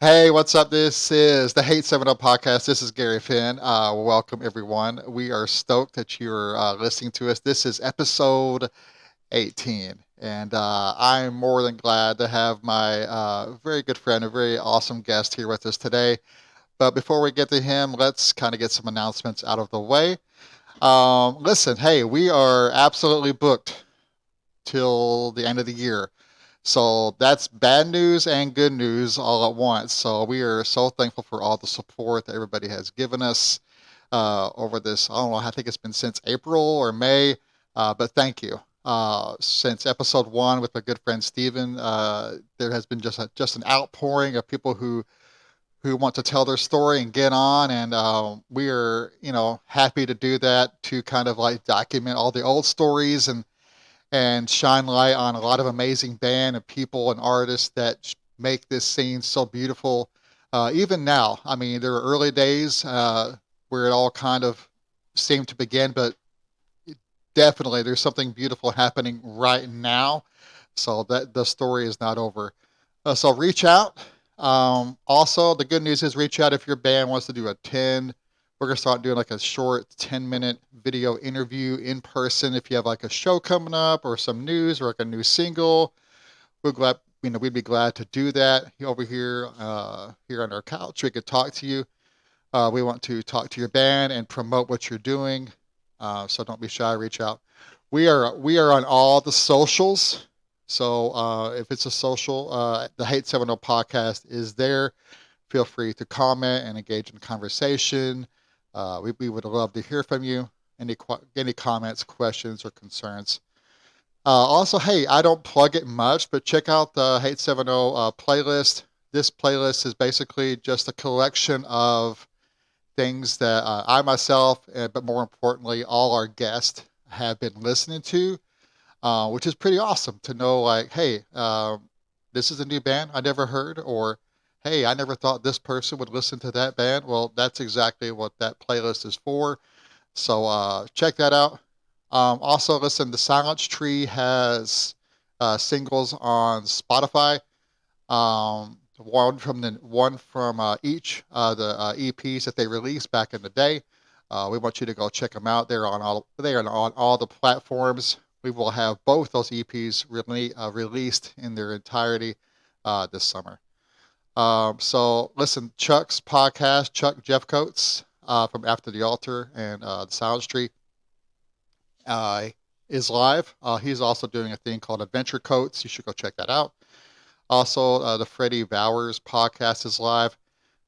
Hey, what's up? This is the H870 Podcast. This is Gary Finn. Welcome, everyone. We are stoked that you're listening to us. This is episode 18, and I'm more than glad to have my very good friend, a very awesome guest here with us today. But before we get to him, let's kind of get some announcements out of the way. Listen, hey, we are absolutely booked till the end of the year. So that's bad news and good news all at once. So we are so thankful for all the support that everybody has given us over this. I don't know, I think it's been since April or May, but thank you. Since episode one with my good friend Steven, there has been just an outpouring of people who want to tell their story and get on, and we are happy to do that to kind of like document all the old stories and shine light on a lot of amazing band and people and artists that make this scene so beautiful. Even now, I mean, there are early days where it all kind of seemed to begin, but definitely there's something beautiful happening right now. So that the story is not over. So reach out. Also, the good news is reach out if your band wants to do a 10. We're going to start doing like a short 10-minute video interview in person. If you have like a show coming up or some news or like a new single, we'd be glad to do that over here, here on our couch. We could talk to you. We want to talk to your band and promote what you're doing. So don't be shy. Reach out. We are on all the socials. So if it's a social, the H870 Podcast is there. Feel free to comment and engage in conversation. We would love to hear from you. Any comments, questions, or concerns. Also, hey, I don't plug it much, but check out the H870 playlist. This playlist is basically just a collection of things that I myself, but more importantly, all our guests have been listening to, which is pretty awesome to know, like, hey, this is a new band I never heard, or hey, I never thought this person would listen to that band. Well, that's exactly what that playlist is for. So check that out. Also, listen, the Silence Tree has singles on Spotify. One from each the EPs that they released back in the day. We want you to go check them out. They are on all the platforms. We will have both those EPs released in their entirety this summer. So listen, Chuck's podcast, Chuck Jeffcoats from After the Altar and the Silent Street uh, is live. He's also doing a thing called Adventure Coats. You should go check that out. Also, the Freddie Bowers podcast is live.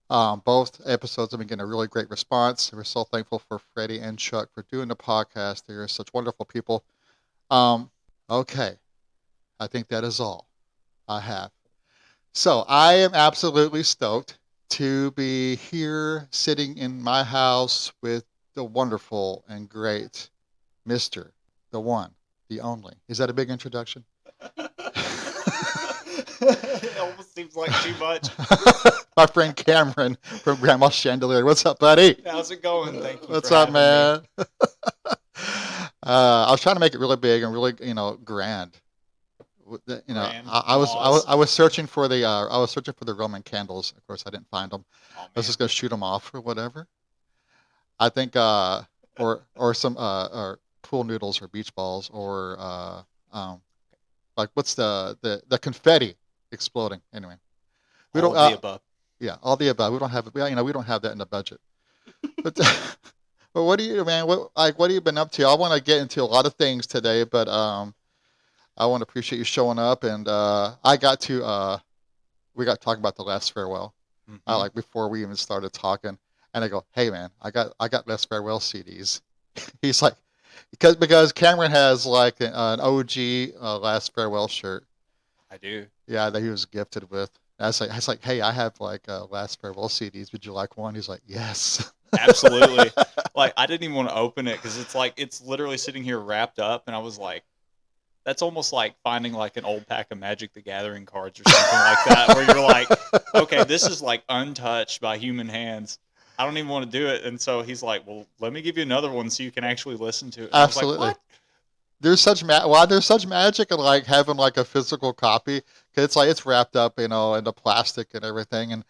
Both episodes have been getting a really great response. We're so thankful for Freddie and Chuck for doing the podcast. They are such wonderful people. Um, okay, I think that is all I have. So I am absolutely stoked to be here sitting in my house with the wonderful and great Mr. The One, the Only. Is that a big introduction? It almost seems like too much. My friend Cameron from Grandma Chandelier. What's up, buddy? How's it going? Thank you What's for up, having me. man? I was trying to make it really big and really, grand. Grand, I was searching for the Roman candles. Of course, I didn't find them. Oh I was man. just gonna shoot them off or whatever. I think, or some or pool noodles or beach balls or like what's the confetti exploding. Anyway, we All don't. of the above. Yeah, all the above. We don't have we don't have that in the budget. But but what do you, man? What have you been up to? I want to get into a lot of things today, but I want to appreciate you showing up, and we got talking about the last farewell. Hmm. Like before we even started talking, and I go, "Hey, man, I got last farewell CDs." He's like, because Cameron has like an OG last farewell shirt. I do. Yeah, that he was gifted with. I was like, hey, I have like last farewell CDs. Would you like one? He's like, yes. Absolutely. Like I didn't even want to open it because it's literally sitting here wrapped up, and I was like, that's almost like finding like an old pack of Magic the Gathering cards or something like that, where you're like, okay, this is like untouched by human hands. I don't even want to do it. And so he's like, well, let me give you another one so you can actually listen to it. And I was like, Absolutely. what? There's such magic in like having like a physical copy. 'Cause it's like it's wrapped up, in the plastic and everything.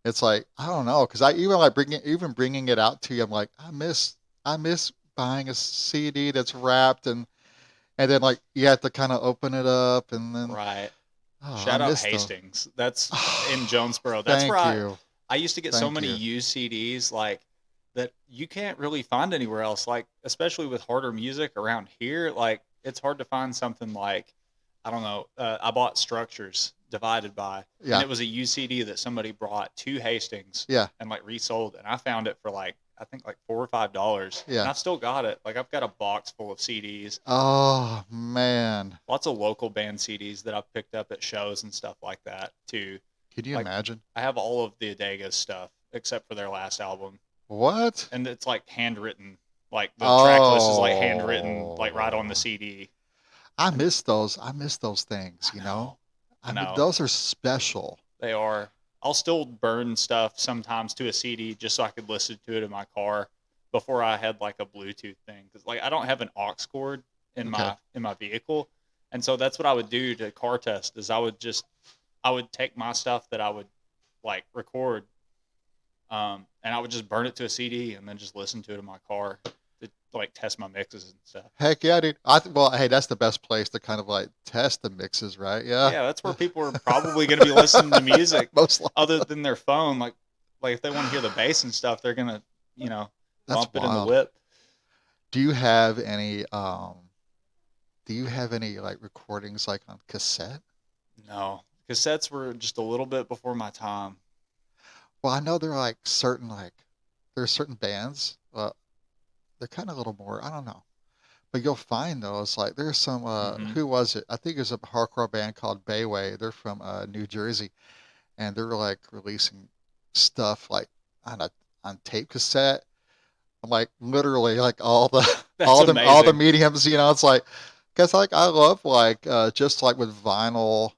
It's like I don't know, because I even like bringing it out to you. I'm like I miss buying a CD that's wrapped and then like you have to kind of open it up and then Right. I Shout out miss those. Hastings. That's in Jonesboro. That's where Thank you, I used to get so thank many you. used CDs like that you can't really find anywhere else. Like especially with harder music around here, like it's hard to find something like I don't know. I bought Structures Divided by, and Yeah, it was a used CD that somebody brought to Hastings yeah, and like resold, and I found it for like I think like $4 or $5, and yeah. I've still got it. Like I've got a box full of CDs, Oh man, lots of local band CDs that I've picked up at shows and stuff like that too. can you Like imagine? I have all of the Adega's stuff except for their last album, What? and it's like handwritten. Like the track list is like handwritten, like right on the Oh, CD. I And miss those. I miss those things. I know, I I mean, know those are special. they are. I'll still burn stuff sometimes to a CD just so I could listen to it in my car before I had like a Bluetooth thing because like I don't have an aux cord Okay. in my vehicle, and so that's what I would do to car test is I would take my stuff that I would like record, and I would just burn it to a CD and then just listen to it in my car to like test my mixes and stuff. Heck yeah, dude. Well, hey, that's the best place to kind of like test the mixes, right? Yeah. Yeah, that's where people are probably going to be listening to music Most other likely. than their phone. Like if they want to hear the bass and stuff, they're gonna That's bump it in the wild. whip. Do you have any like recordings like on cassette? No, cassettes were just a little bit before my time. Well, I know there are there's certain bands, they're kind of a little more, I don't know. But you'll find those like there's some Hmm. who was it? I think it was a hardcore band called Bayway. They're from New Jersey and they're like releasing stuff like on a on tape cassette, like literally like all the That's all the amazing. mediums. It's like because like I love like just like with vinyl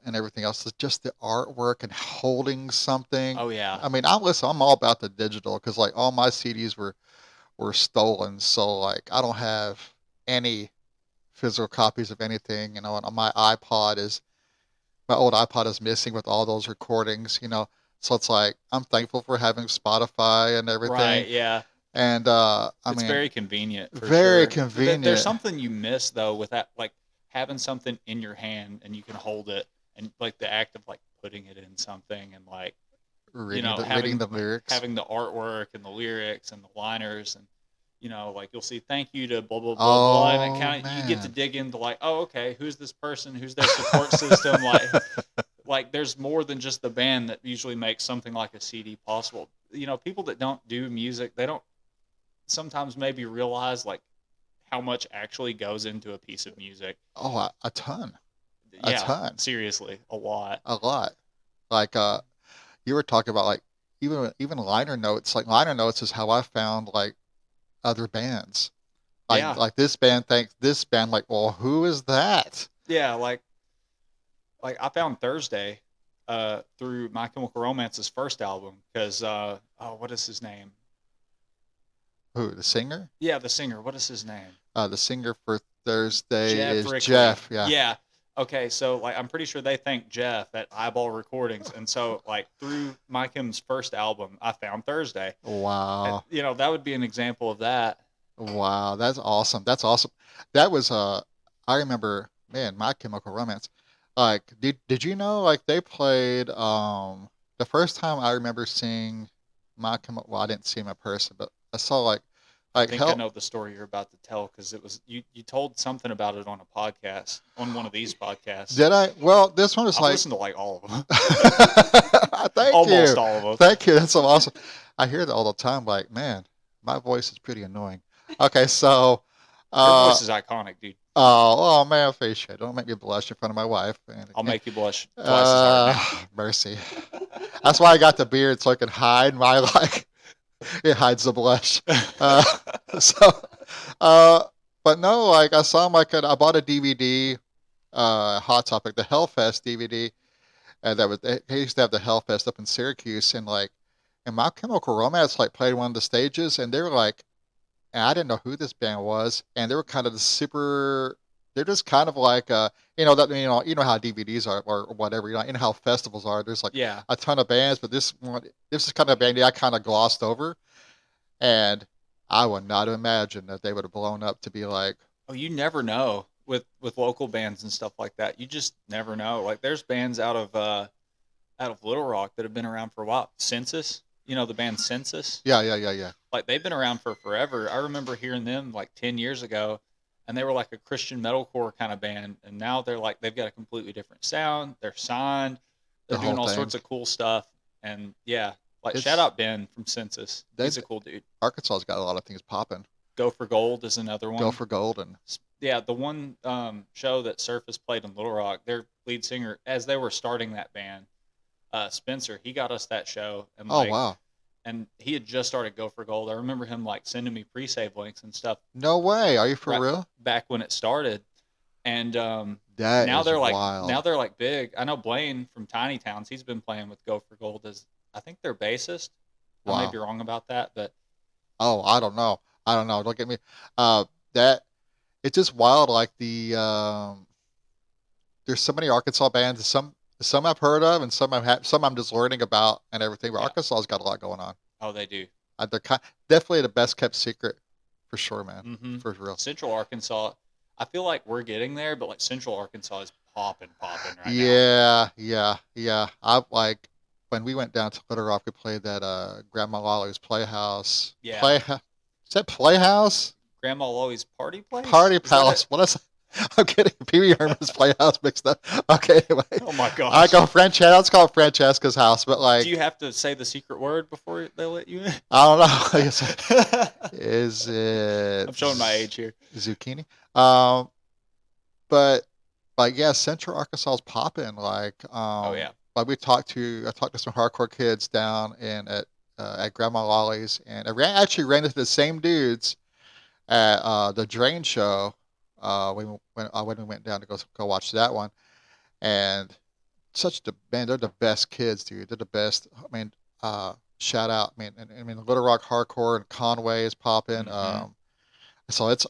and everything else, it's just the artwork and holding something. Oh yeah, I mean, I'm all about the digital because like all my CDs were stolen, so like I don't have any physical copies of anything. And my old iPod is missing with all those recordings. So it's like I'm thankful for having Spotify and everything. right. Yeah, And I it's mean, very convenient for very sure. There's convenient. something you miss though with that, like having something in your hand and you can hold it, and like the act of like putting it in something and like Reading the lyrics. having the artwork and the lyrics and the liners and like you'll see thank you to blah blah blah blah and it Oh kind of you get to man. dig into like oh okay who's this person who's their support system like there's more than just the band that usually makes something like a CD possible. People that don't do music they don't sometimes maybe realize like how much actually goes into a piece of music. Oh, a ton, a Yeah, ton, seriously, a lot. a lot. Like you were talking about like even liner notes. Like liner notes is how I found like other bands. Yeah, Like this band thanks this band. Like, well, who is that? yeah, like I found Thursday through My Chemical Romance's first album because oh what is his name? Who, the singer? Yeah, the singer. What is his name? The singer for Thursday Jeff is Rickley. Jeff. Yeah. Yeah. Okay, so like I'm pretty sure they thanked Jeff at Eyeball Recordings, and so like through My Chem's first album, I found Thursday. Wow. That would be an example of that. Wow. That's awesome. That's awesome. That was I remember, man, My Chemical Romance. Like, did you know like they played the first time I remember seeing My Chemical, well, I didn't see him in person, but I saw I like think I hell know the story you're about to tell because it was you told something about it on a podcast, on one of these podcasts. did I? Well, this one is I've like listened to like all of them, thank you. almost all of them. Thank you. That's so awesome. I hear that all the time. Like, man, my voice is pretty annoying. Okay, so, Your uh, voice is iconic, dude. oh man, face shit. Don't make me blush in front of my wife. I'll And, make you blush twice as hard now. mercy. That's why I got the beard so I can hide my like. It hides the blush. Uh, so, uh, but no, like I saw him. I bought a DVD. Hot Topic, the Hellfest DVD, and they used to have the Hellfest up in Syracuse, and My Chemical Romance like played one of the stages, and they were like, and I didn't know who this band was, and they were kind of the super. They're just kind of like you know how DVDs are or whatever. You know how festivals are. There's like Yeah. a ton of bands, but this is kind of a band that I kind of glossed over, and I would not have imagined that they would have blown up to be like, Oh, you never know with local bands and stuff like that. You just never know. Like there's bands out of Little Rock that have been around for a while. Census, you know the band Census? yeah, yeah, yeah, yeah. Like they've been around for forever. I remember hearing them like 10 years ago, and they were like a Christian metalcore kind of band, and now they're like they've got a completely different sound. They're signed. The They're whole doing all thing. sorts of cool stuff. And yeah, like shout It's out Ben from Census. they He's a cool dude. Arkansas's got a lot of things popping. Go for Gold is another Go one. for gold and Yeah, the one show that Surface played in Little Rock, their lead singer, as they were starting that band, Spencer, he got us that show, and oh wow, and he had just started Go for Gold. I remember him like sending me pre-save links and stuff no way. Are you for right real? back when it started, and That now is they're like wild. now they're like big. I know Blaine from Tiny Towns, he's been playing with Go for Gold as I think they're bassist. I may Wow. be wrong about that, but Oh, I don't know. I don't know. Don't get me. That it's just wild. Like there's so many Arkansas bands. Some I've heard of, and some I'm just learning about and everything. But yeah, Arkansas's got a lot going on. oh they do. They're definitely the best kept secret for sure, man. Hmm. For real. Central Arkansas, I feel like we're getting there, but like Central Arkansas is popping right now. Yeah, yeah, yeah. I like when we went down to Little Rock. We played that Grandma Lolly's Playhouse. Yeah. Is that Playhouse? Grandma Loey's Party Place? Party Is that Palace. it? What is? I'm getting Pee Wee Herman's Playhouse mixed up. Okay, anyway. Oh my I gosh. go Francesca. Let's call it Francesca's house, but like Do you have to say the secret word before they let you in? I don't know. I guess is it? I'm showing my age here. Zucchini. Um, but like yeah, Central Arkansas is popping. Oh yeah. Like I talked to some hardcore kids down in at Grandma Lolly's, and actually ran into the same dudes at the Drain show. When we went down to go watch that one, and such the man, they're the best kids, dude. They're the best. I mean, shout out. I mean, Little Rock hardcore and Conway is popping. Mhm. So it's,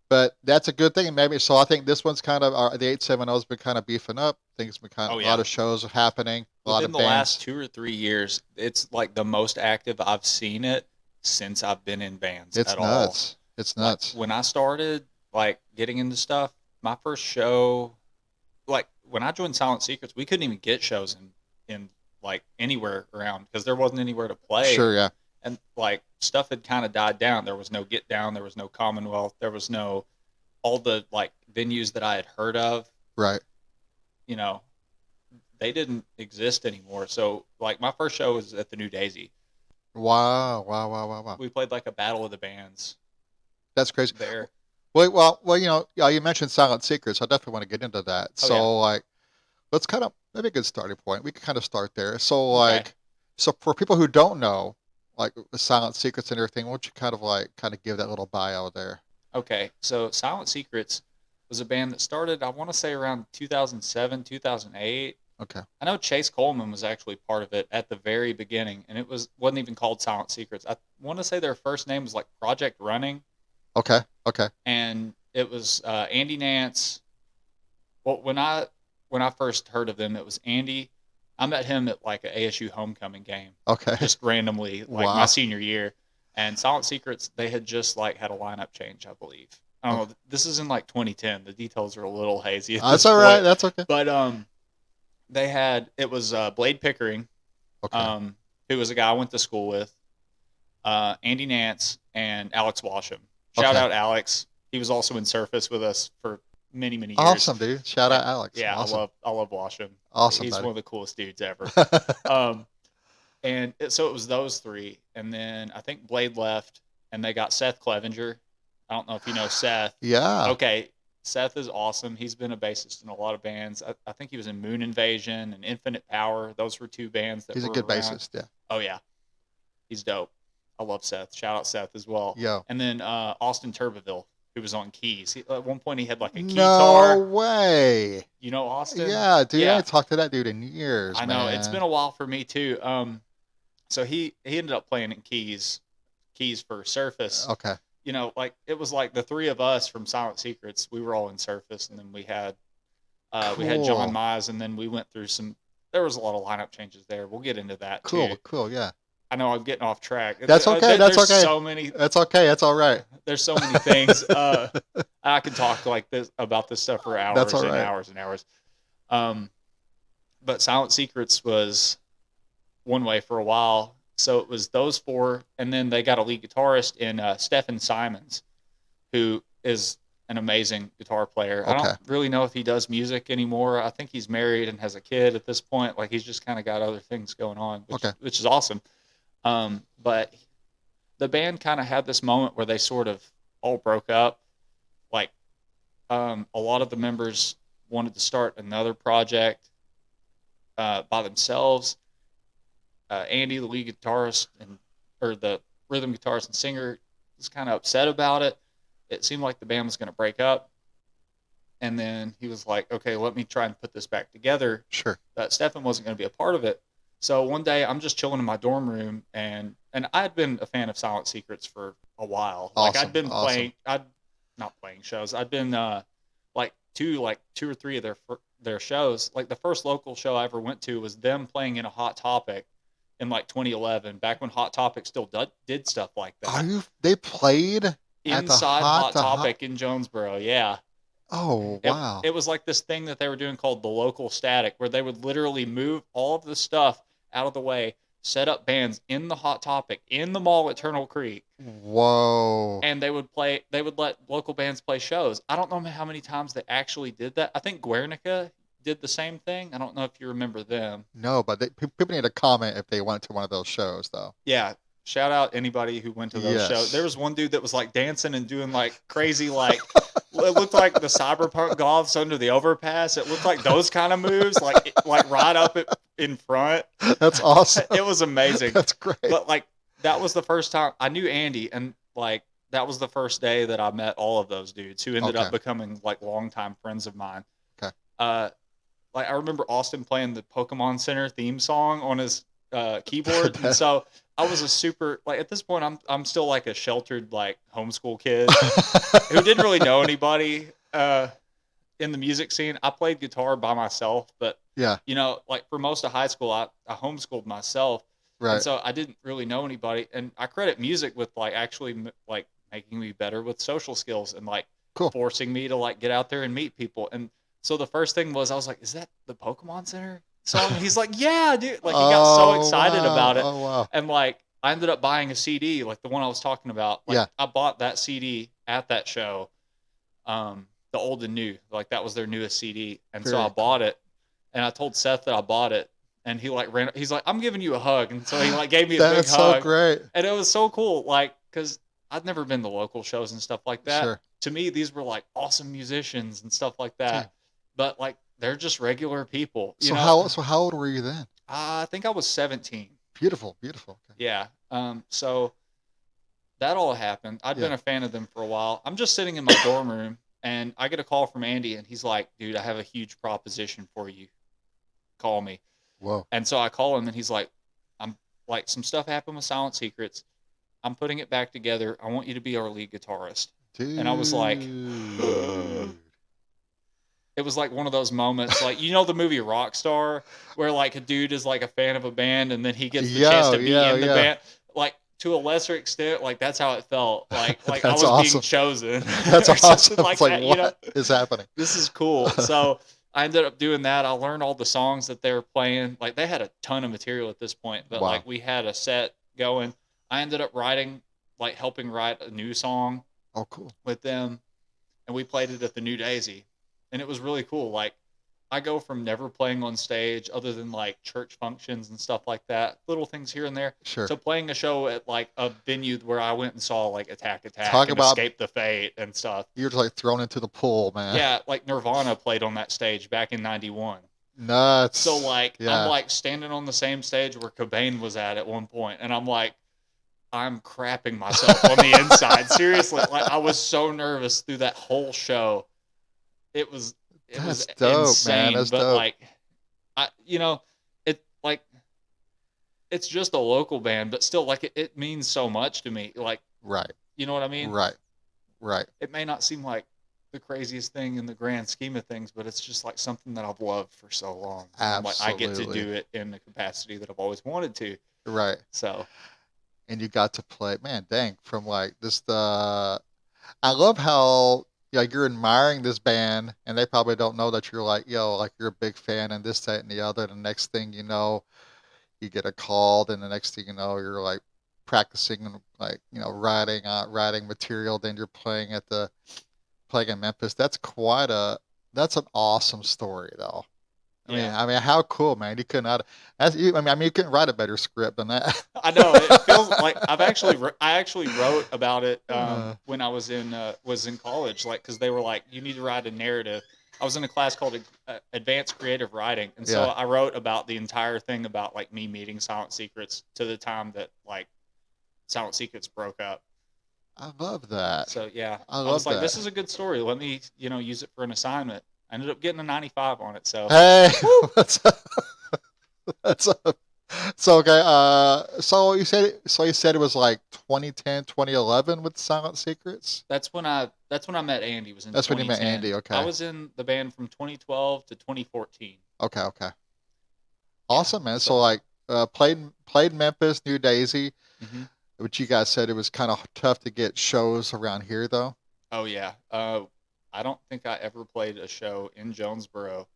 but that's a good thing. Maybe so. I think this one's kind of the 870 has been kind of beefing up. Things been kind Oh of a lot yeah. of shows are happening. A lot Within of the last bands. 2 or 3 years, it's like the most active I've seen it since I've been in bands It's at all. nuts. It's Like nuts. when I started like getting into stuff, my first show, like when I joined Silent Secrets, we couldn't even get shows in like anywhere around because there wasn't anywhere to play. Sure, yeah, And like stuff had kind of died down. There was no Get Down, there was no Commonwealth, there was no all the like venues that I had heard of, right. you know, they didn't exist anymore. So like my first show was at the New Daisy. Wow, wow, wow, wow, wow. We played like a battle of the bands That's crazy. there. Well, you know, yeah, you mentioned Silent Secrets. I definitely want to get into that. Oh, So, yeah. like, let's kind of maybe a good starting point. We could kind of start there. So, Okay. like, so for people who don't know, like, the Silent Secrets and everything, why don't you kind of give that little bio there? Okay. So Silent Secrets was a band that started, I want to say around 2007, 2008. Okay, I know Chase Coleman was actually part of it at the very beginning, and wasn't even called Silent Secrets. I want to say their first name was like Project Running, okay, okay, and it was Andy Nance. Well, when I first heard of them, it was Andy. I met him at like an ASU homecoming game, okay. just randomly, like Wow. my senior year. And Silent Secrets, they had just like had a lineup change, I believe. I don't know. This is in like 2010. The details are a little hazy at That's this all right. point. That's okay. But they had it was Blade Pickering, Okay. who was a guy I went to school with, Andy Nance and Alex Washam. Shout Okay. out Alex. He was also in Surface with us for many years. Awesome, dude. Shout out Alex. Yeah, Awesome. I love Washam. Awesome, He's buddy. one of the coolest dudes ever. So it was those three, and then I think Blade left, and they got Seth Clevenger. I don't know if you know Seth. Yeah. Okay, Seth is awesome. He's been a bassist in a lot of bands. I think he was in Moon Invasion and Infinite Power. Those were two bands that He's a were good around. bassist. Yeah. Oh yeah, he's dope. I love Seth. Shout out Seth as well. Yo. And then Austin Turbeville, who was on keys. At one point, he had like a No guitar. way. You know Austin? Yeah, dude. I Yeah. ain't talked to that dude in years. I know man. it's been a while for me too. So he ended up playing in keys for Surface. Okay. like it was like the three of us from Silent Secrets. We were all in Surface, and then we had John Cool. Mize, and then we went through some. There was a lot of lineup changes there. We'll get into that too. Cool. Yeah. I know I'm getting off track. That's okay. That's There's okay. so many. That's okay. That's all right. There's so many things. I could talk like this about this stuff for That's hours all and right. hours and hours. But Silent Secrets was one way for a while. So it was those four, and then they got a lead guitarist in Stephen Simons, who is an amazing guitar player. I Okay. don't really know if he does music anymore. I think he's married and has a kid at this point. Like he's just kind of got other things going on, Okay. which is awesome. But the band kind of had this moment where they sort of all broke up. Like a lot of the members wanted to start another project by themselves. Andy, the lead guitarist or the rhythm guitarist and singer, was kind of upset about it. It seemed like the band was going to break up, and then he was like, "Okay, let me try and put this back together." Sure. Stefan wasn't going to be a part of it. So one day I'm just chilling in my dorm room, and I'd been a fan of Silent Secrets for a while. Like Awesome. I'd been Awesome. playing, I'd not playing shows. I'd been like two or three of their shows. Like the first local show I ever went to was them playing in a Hot Topic in like 2011, back when Hot Topic still did stuff like that. They played at Inside Hot Topic in Jonesboro, yeah. Oh, wow. It was like this thing that they were doing called the local static, where they would literally move all of the stuff out of the way, set up bands in the Hot Topic in the mall at Turtle Creek, Whoa. and they would let local bands play shows. I don't know how many times they actually did that. I think Guernica did the same thing. I don't know if you remember them. No, but people need to comment if they went to one of those shows, though. Yeah. Shout out anybody who went to those shows. There was one dude that was like dancing and doing like crazy, like it looked like the cyberpunk golfs under the overpass. It looked like those kind of moves, like right up in front. That's awesome. It was amazing. That's great. But like that was the first time I knew Andy, and like that was the first day that I met all of those dudes who ended up becoming like longtime friends of mine. Okay. Like I remember Austin playing the Pokemon Center theme song on his keyboard, and so I was a super like at this point I'm still like a sheltered like homeschool kid who didn't really know anybody in the music scene. I played guitar by myself, but yeah, like for most of high school I homeschooled myself, right? And so I didn't really know anybody, and I credit music with like actually like making me better with social skills and like forcing me to like get out there and meet people. And so the first thing was I was like, is that the Pokemon Center song? He's like, yeah, dude. Like he got so excited about it. Oh, wow. And like I ended up buying a CD, like the one I was talking about. Like I bought that CD at that show, the old and new. Like that was their newest CD. And so I bought it, and I told Seth that I bought it, and he like he's like, I'm giving you a hug. And so he like gave me a big hug. That's so great. And it was so cool, like, because I'd never been to local shows and stuff like that. Sure. To me, these were like awesome musicians and stuff like that. Sure. But like they're just regular people. So how old were you then? I think I was 17. Beautiful. Okay. Yeah. So that all happened. I'd been a fan of them for a while. I'm just sitting in my dorm room, and I get a call from Andy, and he's like, dude, I have a huge proposition for you. Call me. Whoa. And so I call him, and he's like, I'm like, some stuff happened with Silent Secrets. I'm putting it back together. I want you to be our lead guitarist. Dude. And I was like, it was like one of those moments, like, the movie Rockstar, where like a dude is like a fan of a band, and then he gets the chance to be in the band. Like to a lesser extent, like that's how it felt. Like I was being chosen. That's awesome. Like that, what is happening? This is cool. So I ended up doing that. I learned all the songs that they were playing. Like they had a ton of material at this point, but like we had a set going. I ended up helping write a new song. Oh, cool. With them, and we played it at the New Daisy. And it was really cool. Like, I go from never playing on stage other than like church functions and stuff like that, little things here and there, to playing a show at like a venue where I went and saw like Attack and Escape the Fate and stuff. You're just like thrown into the pool, man. Yeah, like Nirvana played on that stage back in '91. Nuts. So like I'm like standing on the same stage where Cobain was at one point, and I'm like, I'm crapping myself on the inside. Seriously, like I was so nervous through that whole show. It was dope, insane, man. That's but dope. like, it's just a local band, but still, like, it means so much to me. Like, right. You know what I mean? Right. Right. It may not seem like the craziest thing in the grand scheme of things, but it's just like something that I've loved for so long. And I'm like, I get to Absolutely. do it in the capacity that I've always wanted to. Right. So, And you got to play, man, dang, from like this the I love how like you're admiring this band and they probably don't know that you're like, yo, like you're a big fan and this, that, and the other. The next thing you know, you get a call, then the next thing you know, you're like practicing like, writing material, then you're playing in Memphis. That's an awesome story though. yeah. How cool, man! You could not. That's you. You couldn't write a better script than that. I know it feels like I actually wrote about it Uh, when I was in college, like because they were like, you need to write a narrative. I was in a class called Advanced Creative Writing, and so yeah, I wrote about the entire thing about like me meeting Silent Secrets to the time that like Silent Secrets broke up. I love that. So yeah, I I was love like, that. this is a good story. Let me use it for an assignment. I ended up getting a 95 on it. So Hey, woo, what's up? What's up? So okay. So you said it was like 2010, 2011 with Silent Secrets. that's when I met Andy. Was in That's when you met 2010. Andy. I Okay. was in the band from 2012 to 2014. Okay. Okay. Yeah. Awesome, man. So So. like, played Memphis, New Daisy. hmm But you guys said it was kind of tough to get shows around here, though. Oh yeah. I don't think I ever played a show in Jonesboro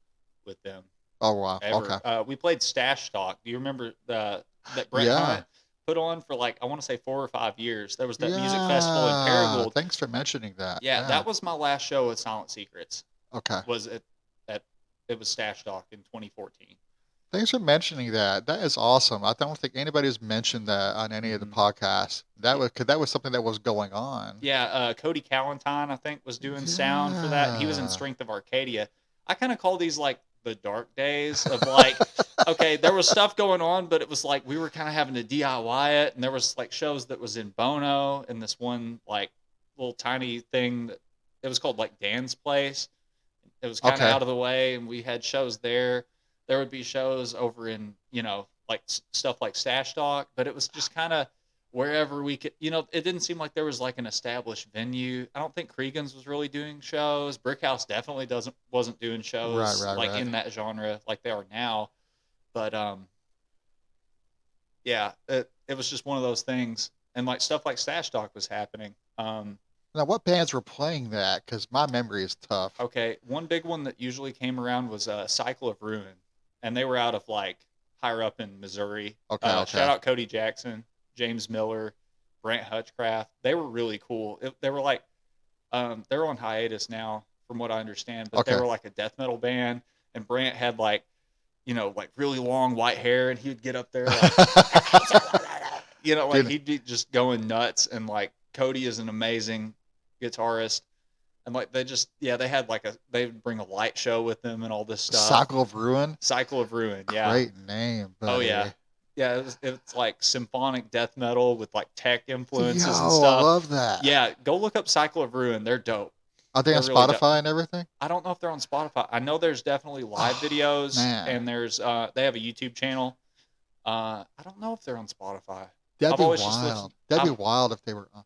with them Oh wow. ever. Okay. We played Stash Talk. Do you remember that Brett Yeah. Hunt put on for like I want to say 4 or 5 years? There was that music festival in Yeah. Paragould. Thanks for mentioning that. Yeah, Yeah. that was my last show with Silent Secrets. Okay. Was it at it was Stash Talk in 2014. Thanks for mentioning that. That is awesome. I don't think anybody's mentioned that on any of the hmm podcasts. Cause that was something that was going on. Yeah, Cody Callentine I think was doing sound for that. He was in Yeah. Strength of Arcadia. I kind of call these like the dark days of like okay, there was stuff going on, but it was like we were kind of having to DIY it, and there was like shows that was in Bono and this one like little tiny thing that it was called like Dan's Place. It was kind of Okay. out of the way, and we had shows there. There would be shows over in like stuff like Stash Talk, but it was just kind of wherever we could. It didn't seem like there was like an established venue. I don't think Cregan's was really doing shows. Brickhouse definitely doesn't wasn't doing Right, shows right, like right. in that genre like they are now. But yeah, it was just one of those things, and like stuff like Stash Talk was happening. Now, what bands were playing that? Because my memory is tough. Okay, one big one that usually came around was Cycle of Ruin, and they were out of like higher up in Missouri. Okay, Shout okay. out Cody Jackson, James Miller, Brant Hutchcraft. They were really cool. They were like they're on hiatus now, from what I understand, but they Okay. were like a death metal band, and Brant had like like really long white hair, and he would get up there like like Dude, he'd be just going nuts, and like Cody is an amazing guitarist, and like they had like they'd bring a light show with them and all this stuff. Cycle of Ruin. Cycle of Ruin, yeah. Great name, Oh buddy. yeah, yeah. It's like symphonic death metal with like tech Yo, influences and I stuff. love that. Yeah, go look up Cycle of Ruin. They're dope. Are they on They're really dope. Spotify and everything? I don't know if they're on Spotify. I know there's definitely live Oh, videos, man. and there's they have a YouTube channel. I don't know if they're on Spotify. That'd I've be always just listened. wild. That'd be wild if they were on.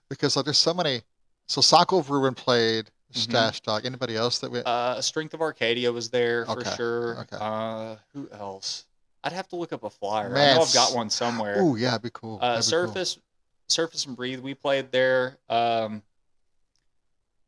Because like, there's so many. So Cycle of Ruin played Mhm. Stash Dog. Anybody else that we? Strength of Arcadia was there for Okay. sure. Okay. Who else? I'd have to look up a flyer. I Man. know I've got one somewhere. Ooh, yeah, it'd be cool. That'd be cool. Surface and Breathe. We played there.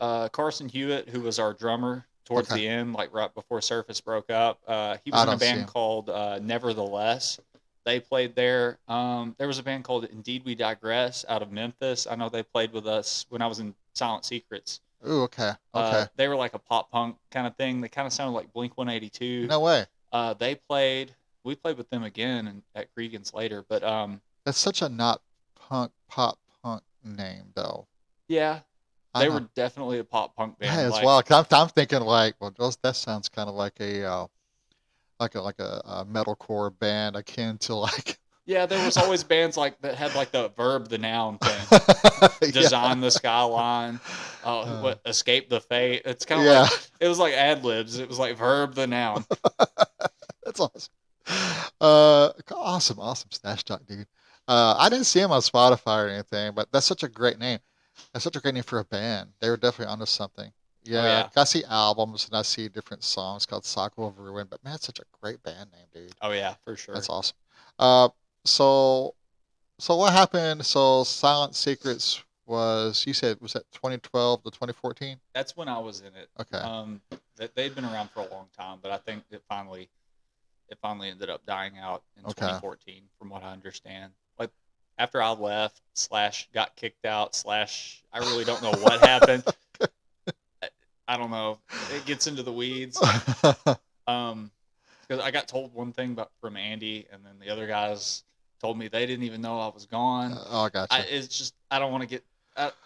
Carson Hewitt, who was our drummer towards Okay. the end, like right before Surface broke up, he I was in a don't see band him. called Nevertheless. They played there. There was a band called Indeed We Digress out of Memphis. I know they played with us when I was in Silent Secrets. Ooh, okay. Okay. They were like a pop punk kind of thing. They kind of sounded like Blink 182. No way. They played. We played with them again at Cregan's later, but That's such a not pop punk name though. yeah, I they know. were definitely a pop punk band. Yeah, as like, well. 'Cause I'm thinking like, well, that sounds kind of like a metalcore band akin to like. Yeah, there was always bands like that had like the verb, the noun thing. Yeah. Design the skyline. What escape the fate? It's kind of Yeah. like it was like ad libs. It was like verb, the noun. That's awesome. Awesome Stash Talk, dude. I didn't see him on Spotify or anything, but that's such a great name. That's such a great name for a band. They were definitely onto something. Oh Yeah, yeah, I see albums and I see different songs called Cycle of Ruin, but man, it's such a great band name, dude. oh yeah, for sure. That's awesome. Uh, so so what happened? So Silent Secrets was you said was that 2012 to 2014? That's when I was in it. Okay. That they'd been around for a long time, but I think it finally ended up dying out in Okay. 2014, from what I understand. Like after I left slash got kicked out slash I really don't know what happened. I don't know. It gets into the weeds. Um, because I got told one thing about from Andy, and then the other guys told me they didn't even know I was gone. Oh, I gotcha. It's just I don't want to get.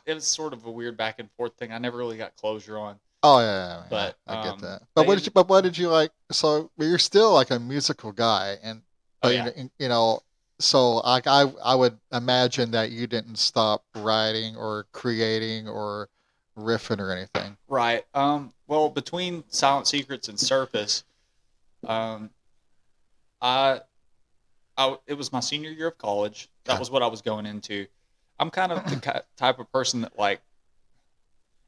It was sort of a weird back and forth thing. I never really got closure on, Oh yeah, but I get that. But they what did ended. you? But what did you like? So but you're still like a musical guy, and Oh but yeah, you know, so like I would imagine that you didn't stop writing or creating or riffing or anything. right. Well, between Silent Secrets and Surface, um, I, it was my senior year of college. That Okay. was what I was going into. I'm kind of the type of person that like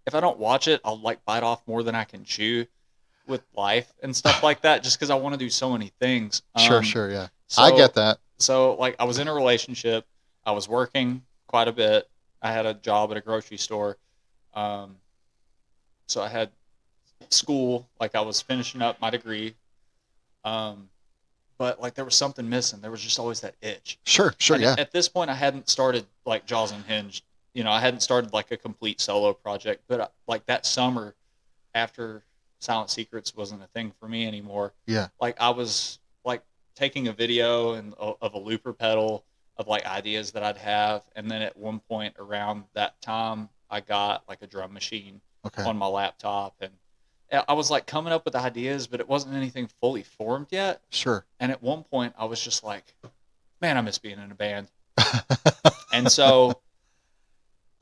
if I don't watch it, I'll like bite off more than I can chew with life and stuff like that, just because I want to do so many things. Sure, sure, yeah. I So get that. so like I was in a relationship, I was working quite a bit. I had a job at a grocery store. Um, so I had school, like I was finishing up my degree. Um, but like there was something missing. There was just always that itch. Sure, sure, And yeah. at this point, I hadn't started like Jaws Unhinged. I hadn't started like a complete solo project. But like that summer, after Silent Secrets wasn't a thing for me anymore, Yeah. like I was like taking a video and of a looper pedal of like ideas that I'd have, and then at one point around that time, I got like a drum machine Okay. on my laptop, and I was like coming up with ideas, but it wasn't anything fully formed yet. Sure. And at one point, I was just like, man, I miss being in a band. And so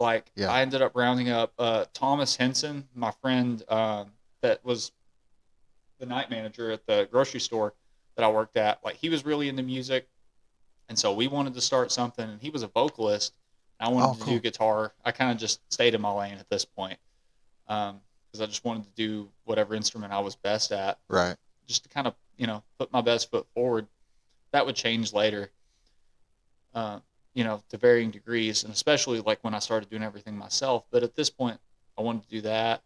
like Yeah. I ended up rounding up Thomas Henson, my friend that was the night manager at the grocery store that I worked at. Like he was really into music, and so we wanted to start something. And he was a vocalist. And I Oh, wanted to do cool. guitar. I kind of just stayed in my lane at this point because I just wanted to do whatever instrument I was best at, Right. just to kind of put my best foot forward. That would change later. Uh, to varying degrees, and especially like when I started doing everything myself. But at this point, I wanted to do that,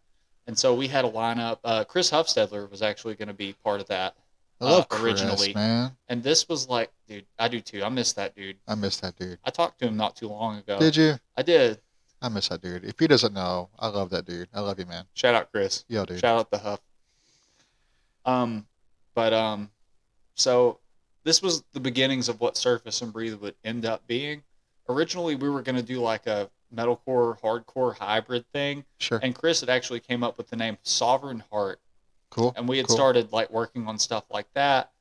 and so we had a lineup. Chris Huffstedler was actually going to be part of that I love Chris, originally, man. and this was like, dude, I do too. I miss that dude. I miss that dude. I talked to him not too long ago. Did you? I did. I miss that dude. If he doesn't know, I love that dude. I love you, man. Shout out Chris. Yo, dude. Shout out the Huff. But so this was the beginnings of what Surface and Breathe would end up being. Originally, we were going to do like a metalcore, hardcore hybrid thing. Sure. And Chris had actually came up with the name Sovereign Heart. Cool. And we had Cool. started like working on stuff like that.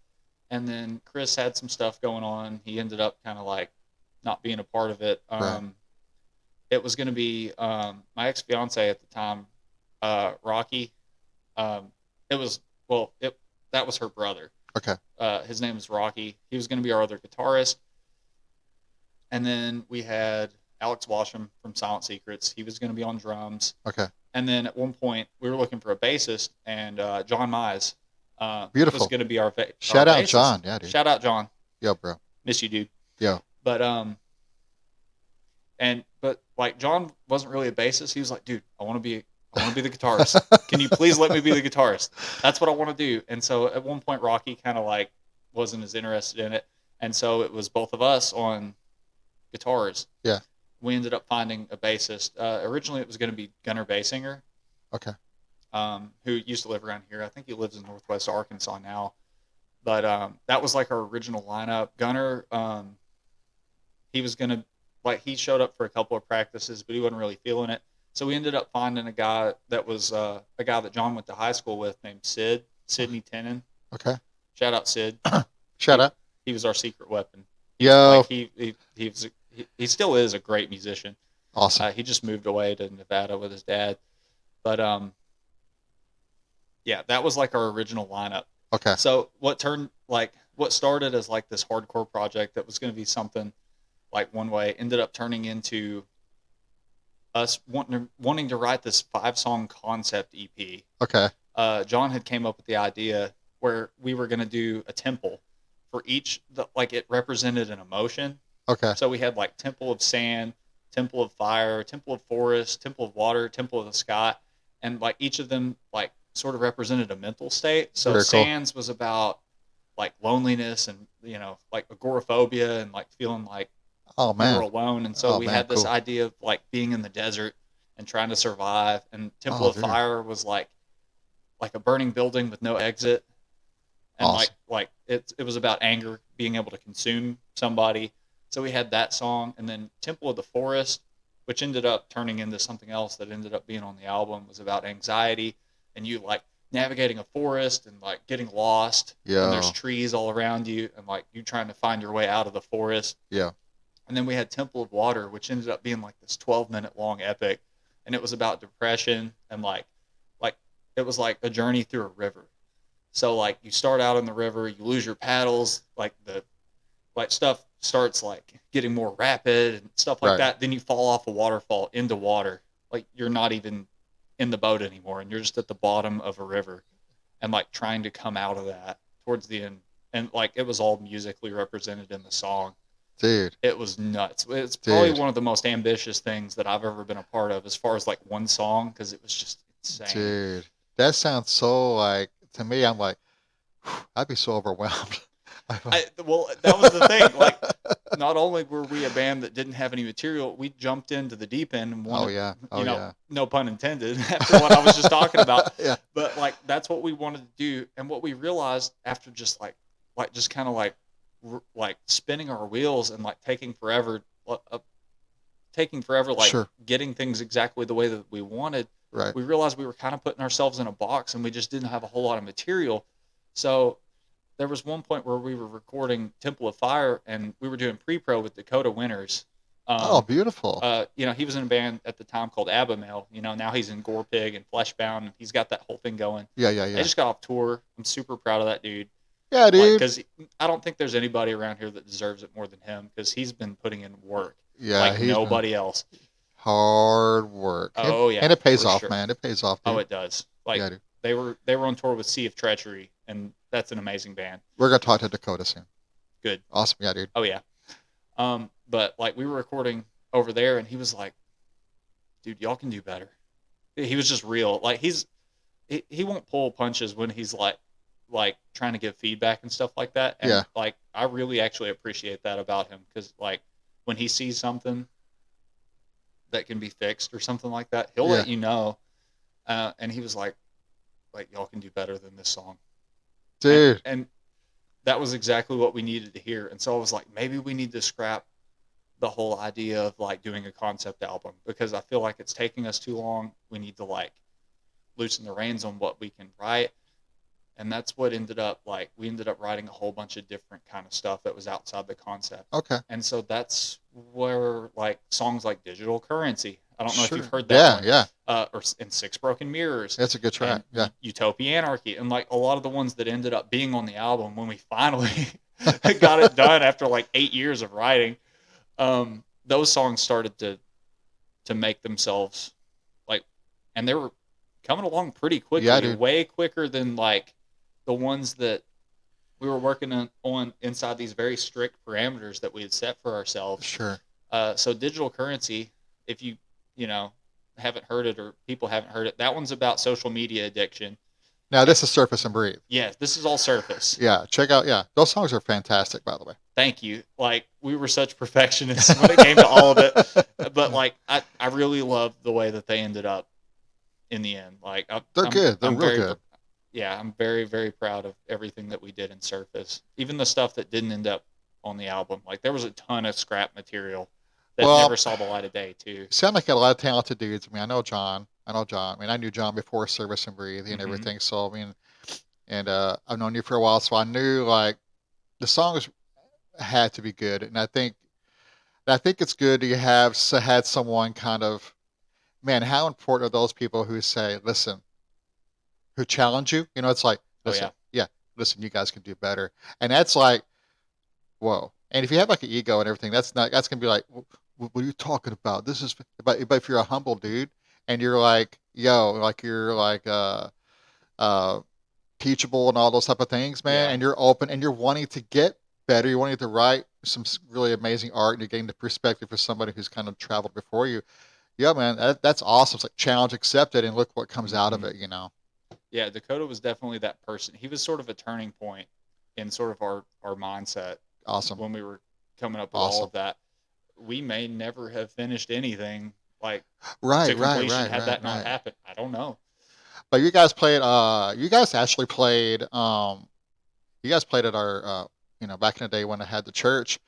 And then Chris had some stuff going on. He ended up kind of like not being a part of it. Right. It was going to be my ex-fiance at the time, Rocky. It was, well, that was her brother. Okay. His name is Rocky. He was going to be our other guitarist. And then we had Alex Washam from Silent Secrets. He was going to be on drums. Okay. And then at one point, we were looking for a bassist, and John Mize Beautiful. was going to be our Shout our out bassist. John. Yeah, dude. Shout out John. Yo, bro. Miss you, dude. Yo. But but like John wasn't really a bassist. He was like, dude, I want to be the guitarist. Can you please let me be the guitarist? That's what I want to do. And so at one point, Rocky kind of like wasn't as interested in it, and so it was both of us on guitars. Yeah. We ended up finding a bassist. Originally, it was going to be Gunnar Basinger, Okay. who used to live around here. I think he lives in Northwest Arkansas now. But that was like our original lineup. Gunnar, he was going to, like, he showed up for a couple of practices, but he wasn't really feeling it. So we ended up finding a guy that was a guy that John went to high school with named Sidney Tennant. Okay. Shout out Sid. Shout out. He was our secret weapon. Yo. Like he still is a great musician. Awesome. He just moved away to Nevada with his dad. But yeah, that was like our original lineup. Okay. So what started as like this hardcore project that was going to be something like one way, ended up turning into us wanting to write this 5-song concept EP. Okay. John had came up with the idea where we were going to do a temple for each, like it represented an emotion. Okay. So we had like Temple of Sand, Temple of Fire, Temple of Forest, Temple of Water, Temple of the Sky, and like each of them like sort of represented a mental state. So Very cool. Sands was about like loneliness and like agoraphobia and like feeling like Oh you were man. alone. And so Oh we man. had this Cool. idea of like being in the desert and trying to survive. And Temple Oh of dude. Fire was like a burning building with no exit, and Awesome. like it was about anger being able to consume somebody. So we had that song, and then Temple of the Forest, which ended up turning into something else that ended up being on the album, was about anxiety and you like navigating a forest and like getting lost, and there's Yeah. trees all around you and like you trying to find your way out of the forest. Yeah. And then we had Temple of Water, which ended up being like this 12-minute long epic, and it was about depression and like it was like a journey through a river. So like you start out in the river, you lose your paddles, like the like stuff starts like getting more rapid and stuff like Right. that. Then you fall off a waterfall into water. Like you're not even in the boat anymore and you're just at the bottom of a river and like trying to come out of that towards the end. And like it was all musically represented in the song. Dude. It was nuts. It's probably Dude. one of the most ambitious things that I've ever been a part of as far as like one song, because it was just insane. Dude. That sounds so like to me. I'm like, I'd be so overwhelmed. Well, that was the thing. Like, not only were we a band that didn't have any material, we jumped into the deep end and Oh wanted, yeah. Oh yeah. no pun intended, after what I was just talking about. Yeah. But like, that's what we wanted to do, and what we realized after just like just kind of like spinning our wheels and like taking forever, like Sure. getting things exactly the way that we wanted. Right. We realized we were kind of putting ourselves in a box, and we just didn't have a whole lot of material. So there was one point where we were recording Temple of Fire, and we were doing pre-pro with Dakota Winters. Oh, beautiful. He was in a band at the time called Abimail. Now he's in Gore Pig and Fleshbound, and he's got that whole thing going. Yeah. Yeah. They Yeah. just got off tour. I'm super proud of that dude. Yeah, Like, dude. because I don't think there's anybody around here that deserves it more than him, because he's been putting in work Yeah, like he's been nobody else. hard work. Oh yeah, And it pays for off, sure. man. It pays off, dude. Oh, it does. Like Yeah, dude. they were on tour with Sea of Treachery, and that's an amazing band. We're gonna talk to Dakota soon. Good. Awesome. Yeah, dude. Oh yeah. But like we were recording over there, and he was like, "Dude, y'all can do better." He was just real. Like he won't pull punches when he's like trying to give feedback and stuff like that. And Yeah. like I really actually appreciate that about him, because like when he sees something that can be fixed or something like that, he'll Yeah. let you know. And he was like y'all can do better than this song. Dude. And that was exactly what we needed to hear. And so I was like, maybe we need to scrap the whole idea of like doing a concept album, because I feel like it's taking us too long. We need to like loosen the reins on what we can write. And that's what ended up like we ended up writing a whole bunch of different kind of stuff that was outside the concept. Okay. And so that's where like songs like Digital Currency, I don't know if Sure. you've heard that Yeah, one. yeah. Or in Six Broken Mirrors, That's a good track. and Yeah. Utopia Anarchy, and like a lot of the ones that ended up being on the album when we finally got it done after like 8 years of writing. Those songs started to make themselves like, and they were coming along pretty quickly, Yeah, dude. way quicker than like the ones that we were working on inside these very strict parameters that we had set for ourselves. Sure. So Digital Currency, if you haven't heard it, or people haven't heard it, that one's about social media addiction. Now this is Surface and Breathe. Yeah, this is all surface. Yeah, check out. Yeah, those songs are fantastic, by the way. Thank you. Like we were such perfectionists when it came to all of it, but like I really love the way that they ended up in the end. Like They're good. They're I'm real very, good. Yeah, I'm very, very proud of everything that we did in Surface. Even the stuff that didn't end up on the album. Like there was a ton of scrap material that Well, never saw the light of day too. Sound like a lot of talented dudes. I mean, I know John. I mean, I knew John before Service and Breathe and Mhm. everything. So I mean, and I've known you for a while, so I knew like the songs had to be good, and I think it's good you have had someone kind of, man, how important are those people who say, listen, who challenge you? It's like, Oh listen, yeah. listen, you guys can do better, and that's like, whoa, And if you have like an ego and everything, that's gonna be like, what are you talking about? This is, but if you're a humble dude and you're like, yo, like you're like uh teachable and all those type of things, man, Yeah. and you're open and you're wanting to get better, you're wanting to write some really amazing art, and you're getting the perspective for somebody who's kind of traveled before you. Yeah, man, that's awesome. It's like challenge accepted, and look what comes out of Hmm. it, you know. Yeah, Dakota was definitely that person. He was sort of a turning point in sort of our mindset Awesome, when we were coming up with all awesome. of that. We may never have finished anything like Right, to right, completion right, had right, that not right. happened. I don't know. But you guys played. You guys actually played. You guys played at our. Back in the day when I had the church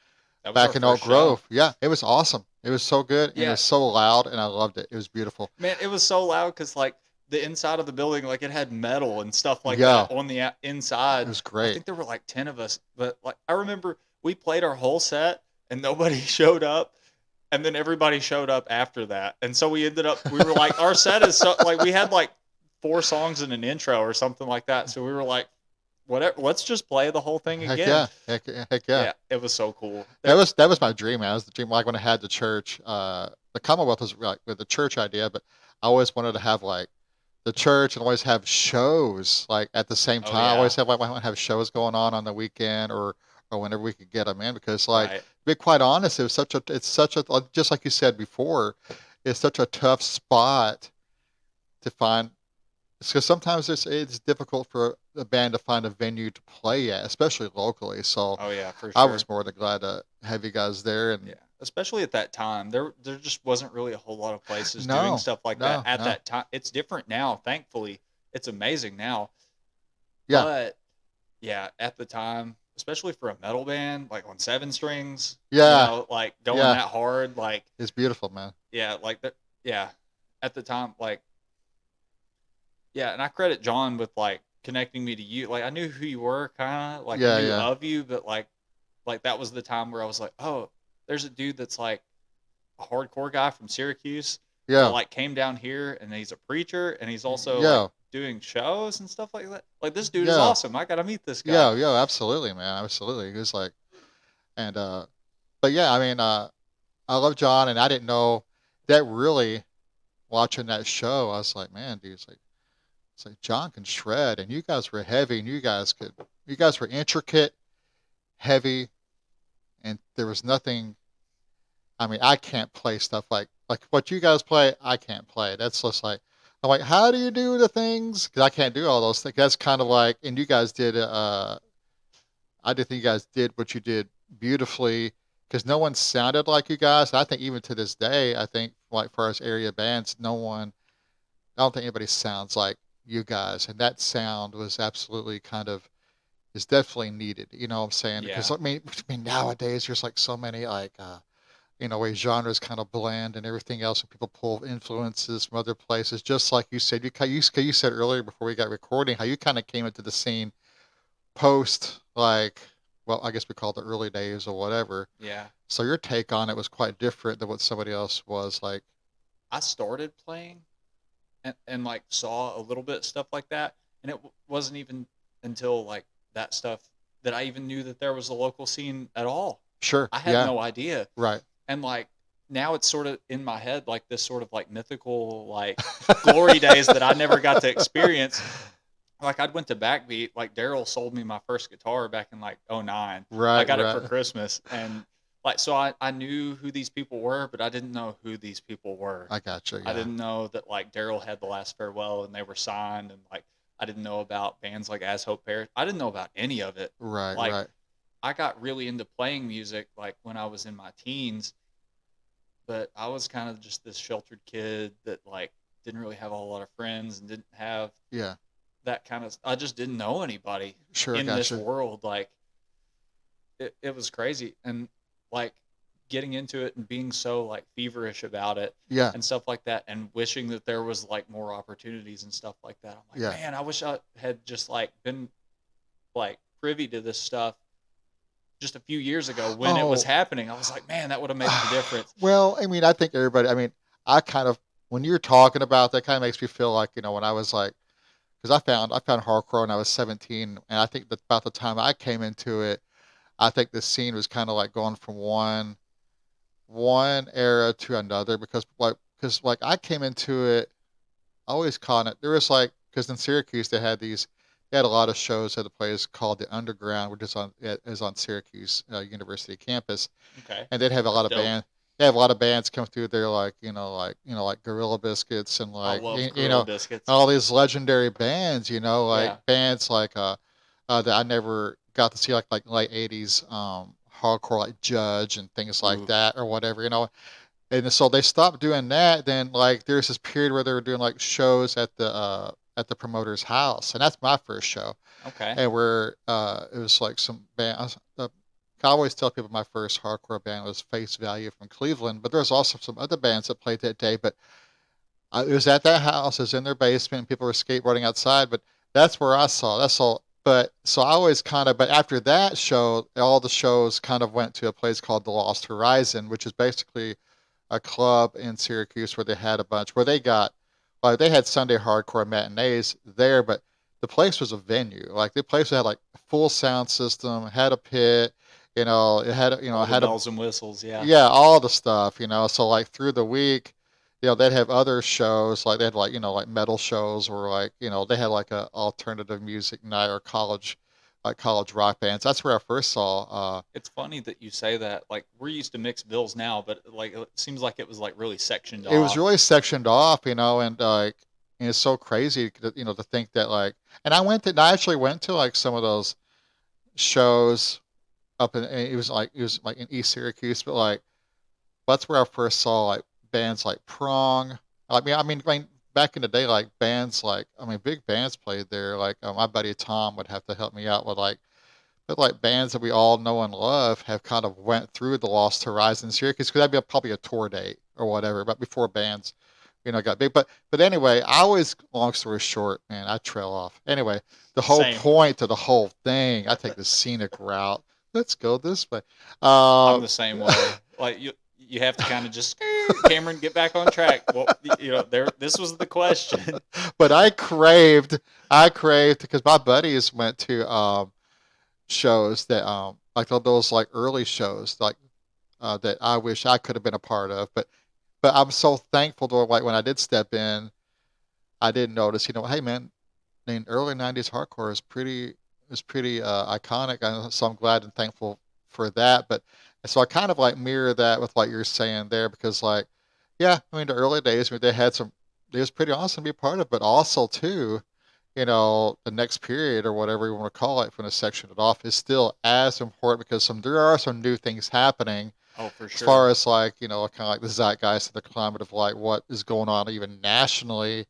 That was our back in Oak first show. Grove. Yeah, it was awesome. It was so good and it Yeah, was so loud, and I loved it. It was beautiful. man, it was so loud because like the inside of the building, like it had metal and stuff like Yeah, that on the it inside. was I great. think there were like 10 of us, but like I remember we played our whole set and nobody showed up, and then everybody showed up after that, and so we were like our set is so like we had like 4 songs and an intro or something like that, so we were like whatever, let's just play the whole thing Heck again. yeah, heck yeah. Yeah, it was so cool. That was my dream, man. It was the dream. Like when I had the church, the Commonwealth was like with the church idea, but I always wanted to have like the church and always have shows like at the same Oh time. I yeah, always have shows going on the weekend or whenever we could get them in, because like right. to be quite honest, it's such a, like, just like you said before, it's such a tough spot to find. Because sometimes it's difficult for a band to find a venue to play at, especially locally. So Oh yeah, for I was sure. more than glad to have you guys there. Yeah, And especially at that time, there just wasn't really a whole lot of places doing no, stuff like that no, at no, that time. It's different now, thankfully. It's amazing now, yeah, but yeah, at the time, especially for a metal band, like on 7 strings, yeah, like going yeah, that hard, like it's beautiful, man. yeah, like that, yeah, at the time, like yeah, and I credit John with like connecting me to you. Like I knew who you were, kind of like I Yeah, knew yeah, of you, but like that was the time where I was like, oh, there's a dude that's like a hardcore guy from Syracuse that yeah, like came down here and he's a preacher and he's also like yeah, doing shows and stuff like that. Like this dude is yeah, awesome. I gotta meet this guy. yeah, yeah, absolutely, man, absolutely. It was like, and but yeah, I mean, I love John, and I didn't know that really watching that show. I was like, man, dude, it's like John can shred, and you guys were heavy, and you guys were intricate, heavy, and there was nothing. I mean, I can't play stuff like what you guys play. I can't play. That's just like, I'm like, how do you do the things? Because I can't do all those things. That's kind of like, and you guys did. I did think you guys did what you did beautifully, because no one sounded like you guys. I think even to this day, I think like for us area bands, no one. I don't think anybody sounds like you guys, and that sound was absolutely kind of is definitely needed. You know what I'm saying? Because Yeah. I mean nowadays there's like so many like way genres kind of blend and everything else, and people pull influences from other places. Just like you said, you said earlier before we got recording how you kind of came into the scene post like, well, I guess we call it the early days or whatever. Yeah. So your take on it was quite different than what somebody else was like. I started playing and like saw a little bit of stuff like that, and it wasn't even until like that stuff that I even knew that there was a local scene at all. Sure, I had yeah, no idea. right. And like now it's sort of in my head like this sort of like mythical like glory days that I never got to experience. Like I went to Backbeat, like Daryl sold me my first guitar back in like '09. I Right, got it for right. Christmas, and like so I knew who these people were, but I didn't know who these people were. I got you. I Yeah. didn't know that like Daryl had the last farewell and they were signed, and like I didn't know about bands like As Hope Perish. I didn't know about any of it. Right, Like right. I got really into playing music like when I was in my teens, but I was kind of just this sheltered kid that like didn't really have a whole lot of friends and didn't have Yeah. that kind of. I just didn't know anybody Sure, I in got this you. world. Like it was crazy, and like getting into it and being so like feverish about it Yeah, and stuff like that, and wishing that there was like more opportunities and stuff like that. I'm like, yeah. man, I wish I had just like been like privy to this stuff just a few years ago when it was Oh, happening. I was like, man, that would have made the difference. well, I mean, I think everybody. I mean, I kind of when you're talking about that, kind of makes me feel like when I was like, because I found hardcore when I was 17, and I think that about the time I came into it, I think the scene was kind of like going from one era to another because I came into it always caught it. There was like because in Syracuse they had a lot of shows at a place called the Underground, which is on Syracuse University campus, Okay. and they'd have a That's lot of dope. band. They have a lot of bands come through there, like Gorilla Biscuits and I love Gorilla Biscuits. all these legendary bands. Like Yeah. bands that I never got to see, like late '80s hardcore, like Judge and things like Ooh. that or whatever. And so they stopped doing that. Then like there's this period where they were doing like shows at the promoter's house, and that's my first show. Okay. And where it was like some band. I always tell people my first hardcore band was Face Value from Cleveland, but there's also some other bands that played that day. But it was at that house, it was in their basement, and people were skateboarding outside. But that's where I saw. That's all. But so I always but after that show, all the shows kind of went to a place called the Lost Horizon, which is basically a club in Syracuse where they had a bunch where they had Sunday hardcore matinees there, but the place was a venue. Like the place had like a full sound system, had a pit, it had All the had a bells and whistles. Yeah. yeah, all the stuff. So like through the week, they'd have other shows like they had like metal shows or they had like a alternative music night or college rock bands. That's where I first saw It's funny that you say that. Like we're used to mixed bills now, but like it seems like it was like really sectioned it was off. really sectioned off, and and it's so crazy to think that and I actually went to like some of those shows up in it was like in East Syracuse, but like that's where I first saw like bands like Prong. I mean, back in the day, like bands big bands played there. Like my buddy Tom would have to help me out with but like bands that we all know and love have kind of went through the Lost Horizon Syracuse because that'd be probably a tour date or whatever. But before bands, got big. But anyway, I always, long story short, man, I trail off. Anyway, the whole Same. point to the whole thing, I take the scenic route. Let's go this way. I'm Uh, the same way. Like you have to kind of just Cameron get back on track. Well, there. This was the question. but I craved because my buddies went to shows that like those like early shows that I wish I could have been a part of. But I'm so thankful to like when I did step in, I did notice, hey man, in early '90s hardcore is pretty iconic. So I'm glad and thankful for that. But so I kind of like mirror that with what you're saying there because yeah, I mean the early days they had some, it was pretty awesome to be part of, but also too, the next period or whatever you want to call it from the section it off is still as important because there are some new things happening Oh, for as far sure. as kind of like the zeitgeist and the climate of like what is going on even nationally,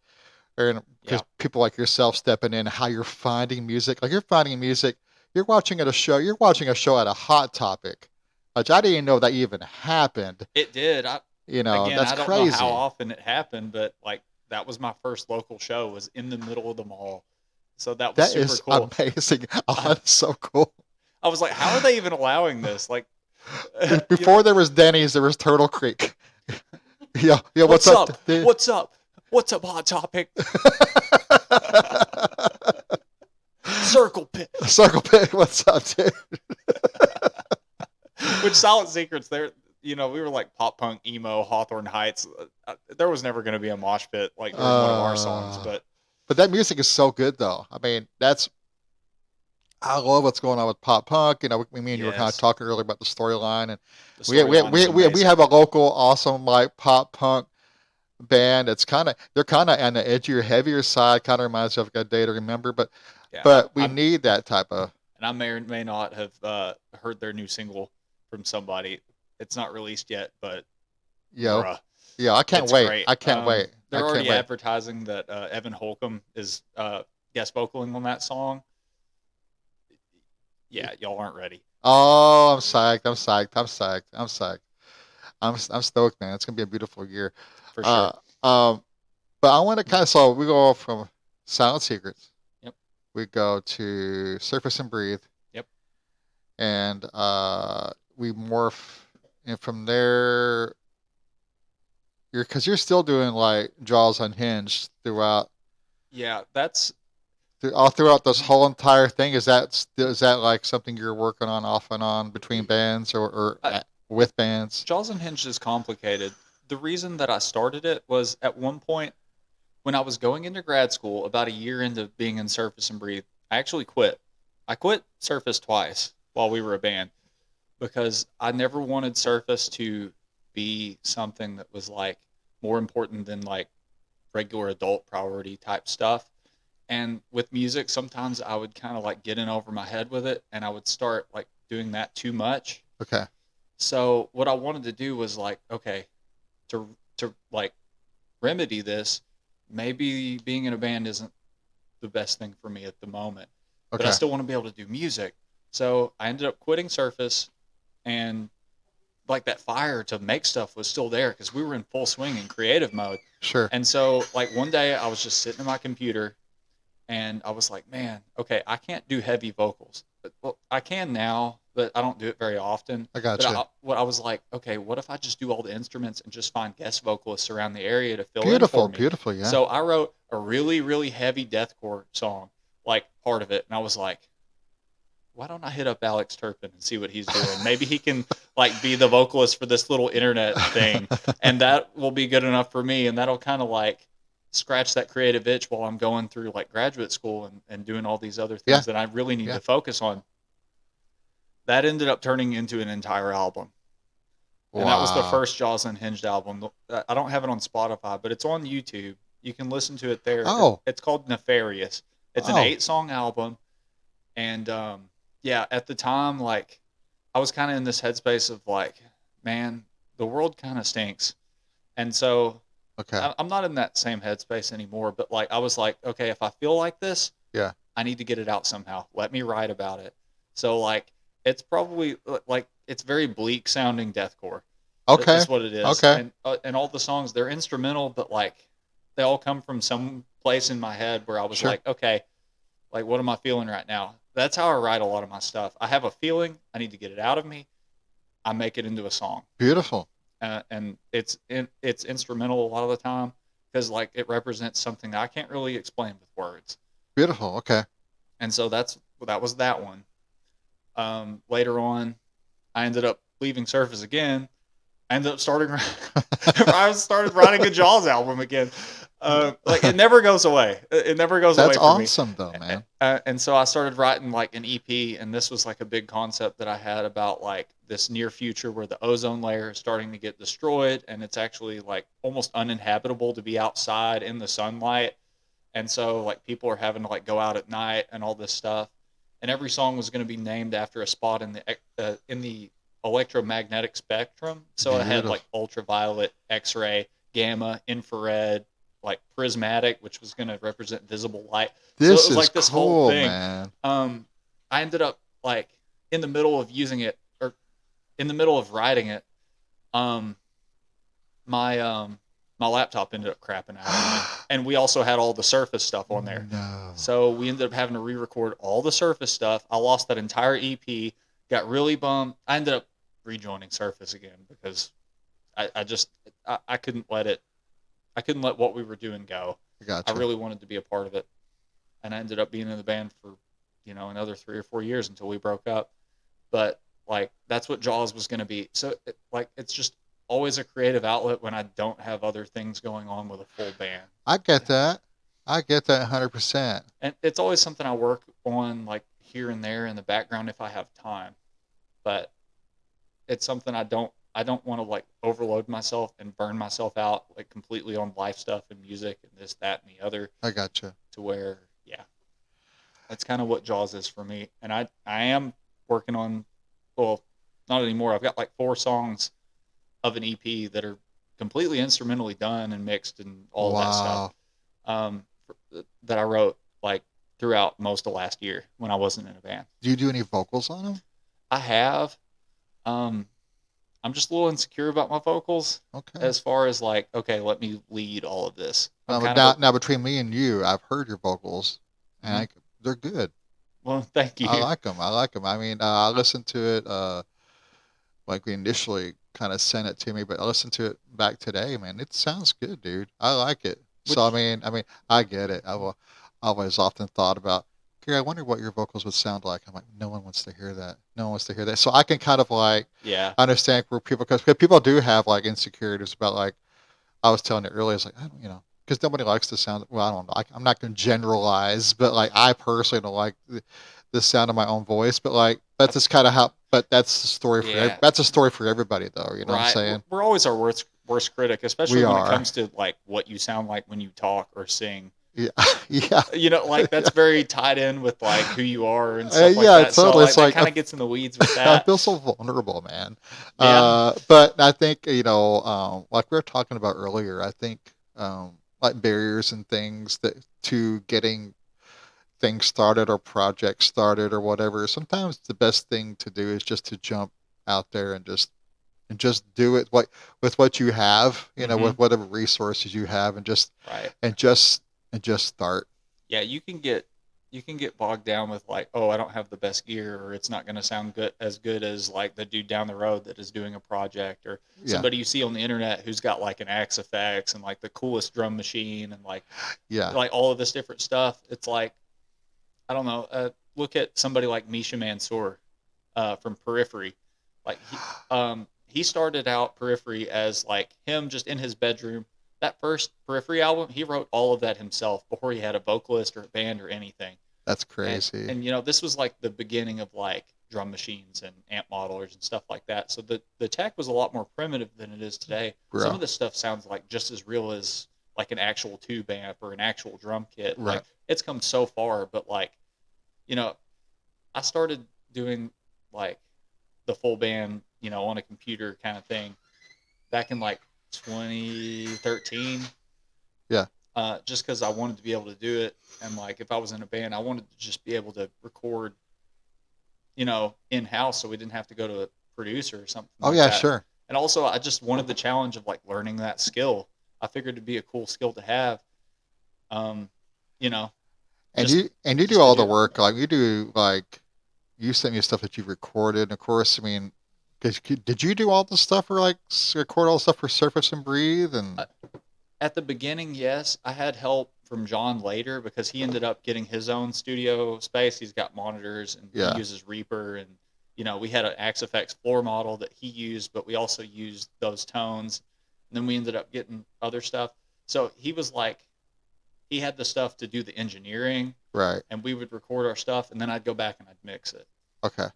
or Yeah. because people like yourself stepping in, how you're finding music, like you're finding music, you're watching a show at a Hot Topic, which I didn't even know that even happened. It did. I That's don't know how crazy. often it happened, but like that was my first local show. Was in the middle of the mall, so that was That super is cool. amazing. Oh, I, that's so cool. I was like, how are they even allowing this? Like, you know, Before there was Denny's, there was Turtle Creek. Yeah, yeah. What's what's up? up? What's up? What's up, Hot Topic? Circle Pit. Circle Pit. What's up, dude? Which Silent Secrets, there, we were like pop punk, emo, Hawthorne Heights. There was never going to be a mosh pit like during one of our songs, Uh, but but that music is so good, though. I mean, I love what's going on with pop punk. Me and you were kind of yes, talking earlier about the storyline, and the we storyline is we we, we amazing. have a local awesome like pop punk band. They're kind of on the edgier, heavier side. Kind of reminds you of like a Day to Remember, but Yeah, but we need that type of. and I may or may not have heard their new single from somebody. It's not released yet, but Yo, bruh, yeah, I can't it's wait. great. I can't wait. I They're can't already wait. advertising that Evan Holcomb is guest vocaling on that song. Yeah, y'all aren't ready Oh, I'm psyched. I'm psyched. I'm psyched. I'm psyched. I'm stoked, man. It's gonna be a beautiful year. for Uh, sure. um, but I want to kind of so we go from Silent Secrets, Yep. we go to Surface and Breathe, Yep. and we morph, and from there, you're still doing like Jaws Unhinged throughout. Yeah, that's All throughout this whole entire thing, is that like something you're working on off and on between bands I, with bands? Jaws Unhinged is complicated. The reason that I started it was at one point when I was going into grad school, about a year into being in Surface and Breathe, I actually quit. I quit Surface twice while we were a band because I never wanted Surface to be something that was like more important than like regular adult priority type stuff. And with music, sometimes I would kind of like get in over my head with it and I would start like doing that too much. Okay. So what I wanted to do was like, okay, to like remedy this, maybe being in a band isn't the best thing for me at the moment, but I Okay. still want to be able to do music. So I ended up quitting Surface, and like that fire to make stuff was still there because we were in full swing in creative mode. Sure. And so like one day I was just sitting at my computer and I was like, man, okay, I can't do heavy vocals. But, well, I can now, but I don't do it very often. I But gotcha. what I was like, okay, what if I just do all the instruments and just find guest vocalists around the area to fill in for Beautiful, me? beautiful, yeah. So I wrote a really, really heavy deathcore song, like part of it, and I was like, why don't I hit up Alex Turpin and see what he's doing? Maybe he can like be the vocalist for this little internet thing, and that will be good enough for me, and that'll kind of like scratch that creative itch while I'm going through like graduate school and doing all these other Yeah, things that I really need yeah. to focus on. That ended up turning into an entire album. And that was the Wow. first Jaws Unhinged album. I don't have it on Spotify, but it's on YouTube. You can listen to it there. Oh, It's called Nefarious. It's an oh, 8-song album. And yeah, at the time, like, I was kind of in this headspace of like, man, the world kind of stinks. And so okay. I'm not in that same headspace anymore, but like, I was like, okay, if I feel like this, Yeah. I need to get it out somehow. Let me write about it. So like, it's probably like it's very bleak sounding deathcore. Okay. Is what it is. Okay. And all the songs they're instrumental, but like they all come from some place in my head where I was Sure. like, okay, like what am I feeling right now? That's how I write a lot of my stuff. I have a feeling, I need to get it out of me. I make it into a song, Beautiful. and it's instrumental a lot of the time because like it represents something I can't really explain with words. Beautiful. Okay. And so that was that one. Later on, I ended up leaving Surface again. I ended up starting. I started writing a Jaws album again. Like it never goes away. It never goes That's away from me. awesome though, man. And so I started writing like an EP, and this was like a big concept that I had about like this near future where the ozone layer is starting to get destroyed, and it's actually like almost uninhabitable to be outside in the sunlight. And so like people are having to like go out at night and all this stuff. And every song was going to be named after a spot in the electromagnetic spectrum. So it had Beautiful. like ultraviolet, X-ray, gamma, infrared, like prismatic, which was going to represent visible light. So it This was is like this whole cool, thing. man. I ended up like in the middle of using it or in the middle of writing it. Um, my laptop ended up crapping out on me, and we also had all the Surface stuff on there. No. So we ended up having to re-record all the Surface stuff. I lost that entire EP. Got really bummed. I ended up rejoining Surface again because I just I couldn't let it. I couldn't let what we were doing go. I I gotcha. really wanted to be a part of it, and I ended up being in the band for another 3 or 4 years until we broke up. But like that's what Jaws was going to be. So like it's just always a creative outlet when I don't have other things going on with a full band. I get that. I get that 100%. And it's always something I work on like here and there in the background if I have time. But it's something I don't want to like overload myself and burn myself out like completely on life stuff and music and this, that, and the other I gotcha. to where, yeah, that's kind of what Jaws is for me. And I am working on, well, not anymore. I've got like 4 songs of an EP that are completely instrumentally done and mixed and all of that stuff. Wow. That I wrote like throughout most of last year when I wasn't in a band. Do you do any vocals on them? I have. Um, I'm just a little insecure about my vocals Okay. as far as like, okay, let me lead all of this. I'm Now, kind now, of now between me and you, I've heard your vocals, and Mhm. they're good. Well, thank I you. like them. I like them. I mean, I listened to it like we initially kind of sent it to me, but I listened to it back today. Man, it sounds good, dude. I like it. So Which I mean, I get it. I always often thought about, Gary, I wonder what your vocals would sound like. I'm like, no one wants to hear that. No one wants to hear that. So I can kind of like Yeah. understand where people, because people do have like insecurities about like, I was telling you earlier, it's like, I don't, because nobody likes the sound. Well, I don't know. I'm not going to generalize, but like I personally don't like the sound of my own voice. But like that's just kind of how. But that's the story for Yeah. that's a story for everybody, though. You know what I'm Right. saying? We're always our worst critic, especially We when it are. comes to like what you sound like when you talk or sing. Yeah. Yeah. Like that's Yeah. very tied in with like who you are and stuff like Yeah. that. So Totally. like It's that like kind of gets in the weeds with I that. feel so vulnerable, man. Yeah. But I think like we were talking about earlier. I think like barriers and things that to getting things started or projects started or whatever. Sometimes the best thing to do is just to jump out there and just do it with what you have, Mm-hmm. with whatever resources you have, and just Right. and just and just start. Yeah, you can get bogged down with like, oh, I don't have the best gear, or it's not going to sound good as like the dude down the road that is doing a project, or Yeah, somebody you see on the internet who's got like an Axe effects and like the coolest drum machine and like yeah, like all of this different stuff. It's like I don't know. Look at somebody like Misha Mansour from Periphery. Like he started out Periphery as like him just in his bedroom. That first Periphery album, he wrote all of that himself before he had a vocalist or a band or anything. that's And crazy, and this was like the beginning of like drum machines and amp modelers and stuff like that. So the tech was a lot more primitive than it is today. Some of bro. this stuff sounds like just as real as like an actual tube amp or an actual drum kit. Right. Like it's come so far, but like you know, I started doing like the full band, on a computer kind of thing back in like 2013. Yeah, Just because I wanted to be able to do it, and like if I was in a band, I wanted to just be able to record, in house, so we didn't have to go to a producer or something oh like yeah, that. sure. And also, I just wanted the challenge of like learning that skill. I figured it'd be a cool skill to have. Um, you know, And just you do just to all the do. work, like you do, like you sent me stuff that you've recorded, and of course, I mean, did you do all the stuff for like record all the stuff for Surface and Breathe and At the beginning, yes, I had help from John later because he ended up getting his own studio space. He's got monitors and he yeah, uses Reaper, and we had an Axe FX floor model that he used, but we also used those tones. And then we ended up getting other stuff. So he was like, he had the stuff to do the engineering, right, and we would record our stuff, and then I'd go back and I'd mix it. okay.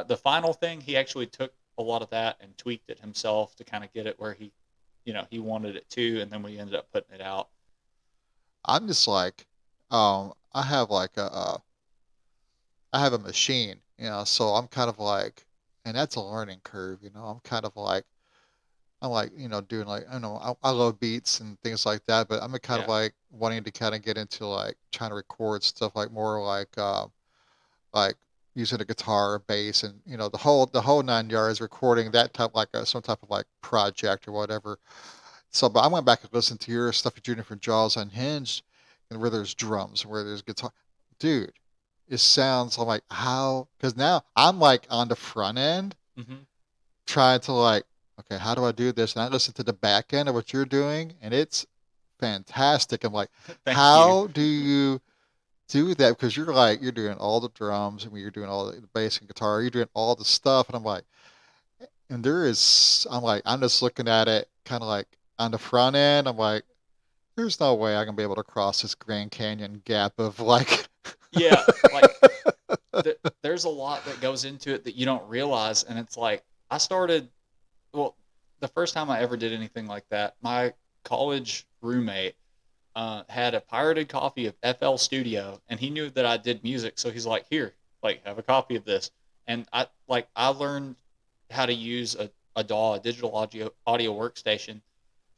The final thing, he actually took a lot of that and tweaked it himself to kind of get it where he wanted it to, and then we ended up putting it out. I'm just like, I have like I have a machine, so I'm kind of like, and that's a learning curve, I'm kind of like, I'm like, doing like, I don't know, I love beats and things like that, but I'm kind of Yeah, like wanting to kind of get into like trying to record stuff like more like using a guitar, bass, and the whole 9 yards, recording that type like some type of like project or whatever. So, but I went back and listened to your stuff that you're doing for Jaws Unhinged, and where there's drums, where there's guitar, dude. It sounds like how because now I'm like on the front end hmm trying to like, okay, how do I do this? And I listen to the back end of what you're doing, and it's fantastic. I'm like, thank you. how do you do that? Because you're like, you're doing all the drums and you're doing all the bass and guitar, you're doing all the stuff, and I'm like, and I'm like, I'm just looking at it kind of like on the front end. I'm like, there's no way I can be able to cross this Grand Canyon gap of like, Yeah, like there's a lot that goes into it that you don't realize, and it's like I started. Well, the first time I ever did anything like that, my college roommate had a pirated copy of FL Studio, and he knew that I did music, so he's like, "Here, like, have a copy of this." And I learned how to use a DAW, a digital audio workstation,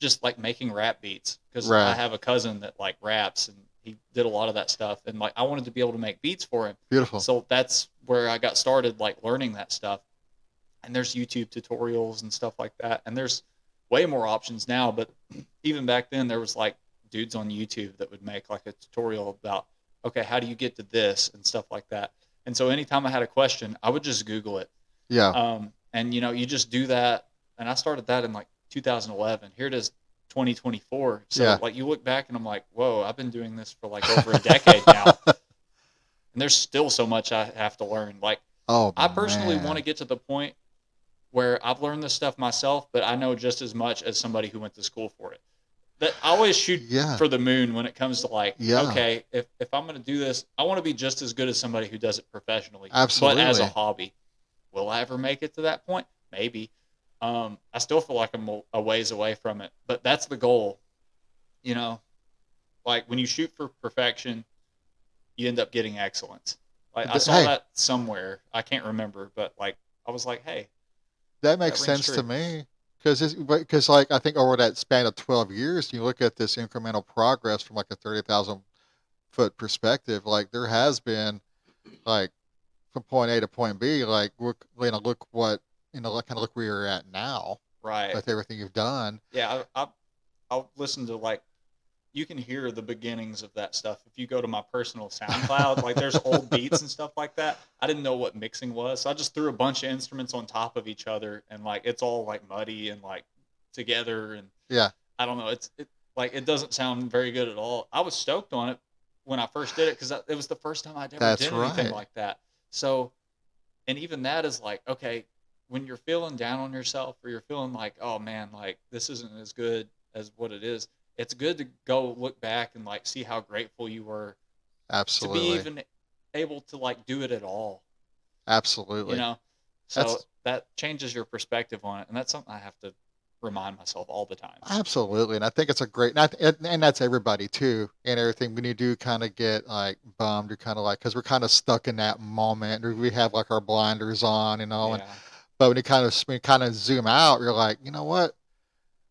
just like making rap beats because I right, have a cousin that like raps and he did a lot of that stuff, and like I wanted to be able to make beats for him. beautiful. So that's where I got started like learning that stuff. And there's YouTube tutorials and stuff like that, and there's way more options now, but even back then there was like dudes on YouTube that would make like a tutorial about, okay, how do you get to this and stuff like that. And so anytime I had a question, I would just Google it. Yeah, And you just do that. And I started that in like 2011. Here it is, 2024. So Yeah. like you look back and I'm like, whoa, I've been doing this for like over a decade now. And there's still so much I have to learn. Like Oh I personally want to man. get to the point where I've learned this stuff myself, but I know just as much as somebody who went to school for it. That I always shoot Yeah. for the moon when it comes to like, Yeah. okay, if I'm going to do this, I want to be just as good as somebody who does it professionally, but as a Absolutely. hobby. Will I ever make it to that point? Maybe. I still feel like I'm a ways away from it, but that's the goal. You know, like when you shoot for perfection, you end up getting excellence. Like I saw Hey, that somewhere. I can't remember, but like I was like, hey, that that makes rings sense to true. me. Because like I think over that span of 12 years, you look at this incremental progress from like a 30,000 foot perspective. Like there has been like from point A to point B. Like look what like, kind of look where you're at now Right. with everything you've done. Yeah. I'll listen to like you can hear the beginnings of that stuff if you go to my personal SoundCloud. Like there's old beats and stuff like that. I didn't know what mixing was, so I just threw a bunch of instruments on top of each other, and like it's all like muddy and like together, and Yeah, I don't know. It like it doesn't sound very good at all. I was stoked on it when I first did it because it was the first time I'd ever that's did anything right. like that. So, and even that is like okay, when you're feeling down on yourself or you're feeling like oh man, like this isn't as good as what it is, it's good to go look back and like see how grateful you were to be Absolutely. even able to like do it at all, you Absolutely. know. So That's that changes your perspective on it, and that's something I have to remind myself all the time. absolutely. And I think it's a great, and that's everybody too, and everything. When you do kind of get like bummed, you're kind of like, because we're kind of stuck in that moment, or we have like our blinders on, and Yeah. but when you kind of zoom out, you're like, you know what?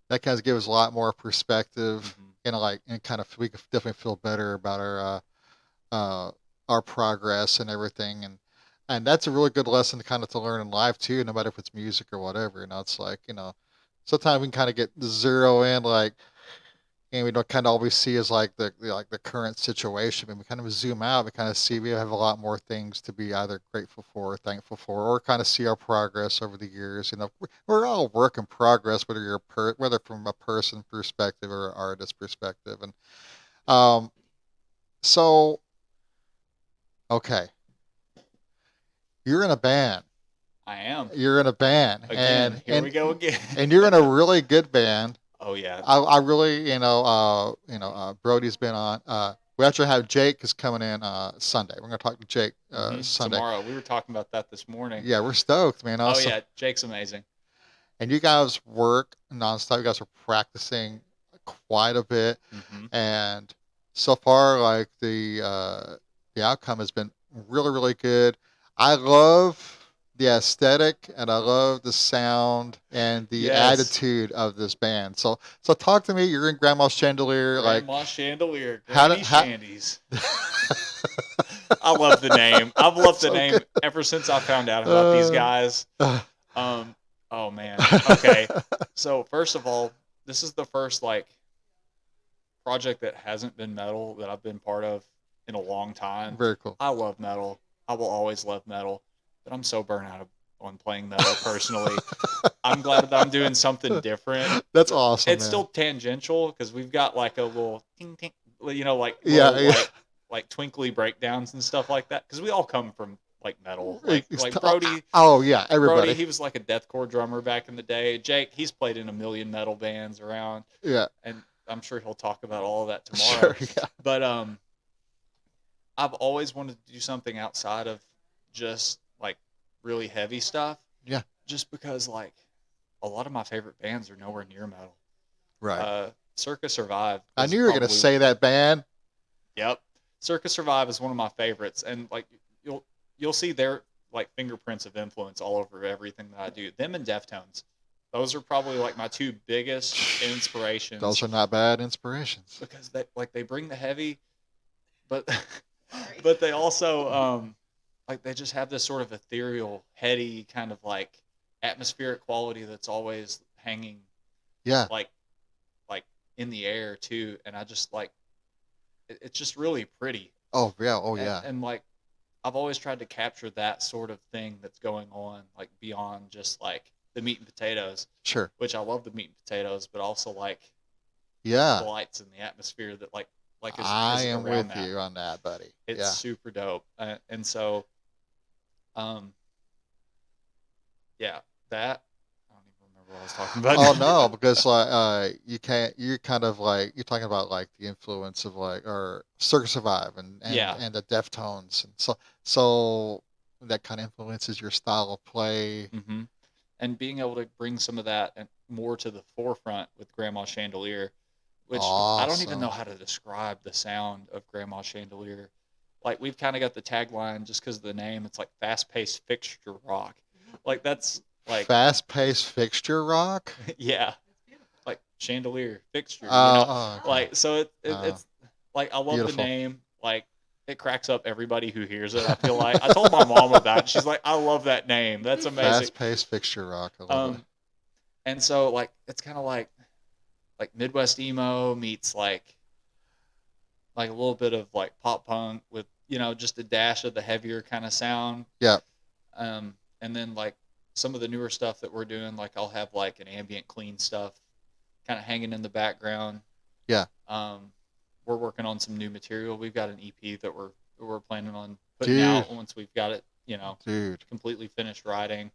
That kind of gives a lot more perspective, Hmm. like, and kind of we could definitely feel better about our progress and everything, and that's a really good lesson to kind of to learn in life too, no matter if it's music or whatever. It's like sometimes we can kind of get zero in like, and we don't kind of always see as like like the current situation, and we kind of zoom out, we kind of see we have a lot more things to be either grateful for or thankful for, or kind of see our progress over the years. We're all work in progress, whether whether from a person perspective or an artist perspective. And um so okay, you're in a band. I am. You're in a band, Again, here we go again. and you're in a really good band. Oh yeah. I really, Brody's been on. We actually have Jake is coming in Sunday. We're gonna talk to Jake Sunday. Tomorrow. We were talking about that this morning. Yeah, we're stoked, man. Oh Also, yeah, Jake's amazing. and you guys work nonstop. You guys are practicing quite a bit, Hmm. and so far, like the outcome has been really, really good. I love the aesthetic and I love the sound and the Yes. attitude of this band. So talk to me. You're in Grandma's Chandelier. Like Grandma Chandelier, how do Granny how? Shandies. I love the name. I've It's loved the so good. name ever since I found out about these Uh, guys. uh, Um, oh man. Okay. So first of all, this is the first like project that hasn't been metal that I've been part of in a long time. Very cool. I love metal. I will always love metal, but I'm so burnt out on playing metal personally. I'm glad that I'm doing something different. That's awesome, It's man. still tangential because we've got like a little ting ting, like Yeah, little yeah. like twinkly breakdowns and stuff like that. Because we all come from like metal. Like It's like oh, Brody, oh yeah, Brody, everybody. he was like a deathcore drummer back in the day. Jake, he's played in a million metal bands around, Yeah, and I'm sure he'll talk about all of that tomorrow. sure. Yeah, But I've always wanted to do something outside of just like really heavy stuff, yeah. just because like a lot of my favorite bands are nowhere near metal. Right. Circa Survive I is knew you were gonna probably say that band. yep. Circa Survive is one of my favorites, and like you'll you'll see their like fingerprints of influence all over everything that I do. Them and Deftones, those are probably like my two biggest Those inspirations are not bad inspirations. because they bring the heavy, but but they also like they just have this sort of ethereal, heady kind of like atmospheric quality that's always hanging Yeah. like like in the air too, and I just like it's just really pretty, Oh yeah. Oh and, yeah. and like I've always tried to capture that sort of thing that's going on like beyond just like the meat and potatoes, Sure. which I love the meat and potatoes, but also like Yeah. the lights and the atmosphere that like I is am around with that. you on that, buddy. It's Yeah. super dope. And so um yeah, that I don't even remember what I was talking about Oh now. no, because like you can't. You're kind of like you're talking about like the influence of like or Circus Survive Yeah. and the Deftones, and so that kind of influences your style of play. hmm And being able to bring some of that and more to the forefront with Grandma Chandelier, which I don't even know Awesome. how to describe the sound of Grandma Chandelier. Like we've kind of got the tagline just because of the name. It's like fast-paced fixture rock. Like that's like Fast-paced fixture rock. yeah, like chandelier fixture. Okay. Like so Uh, it's like I love the Beautiful. name. Like it cracks up everybody who hears it. I feel like I told my mom about it. She's like, I love that name. That's amazing. Fast-paced fixture rock. I love it. Um, and so like it's kind of like Midwest emo meets like a little bit of like pop punk with just a dash of the heavier kind of sound. Yeah, And then like some of the newer stuff that we're doing, like I'll have like an ambient clean stuff kind of hanging in the background. yeah, Um, we're working on some new material. We've got an EP that we're planning on putting dude, out once we've got it, dude, completely finished writing.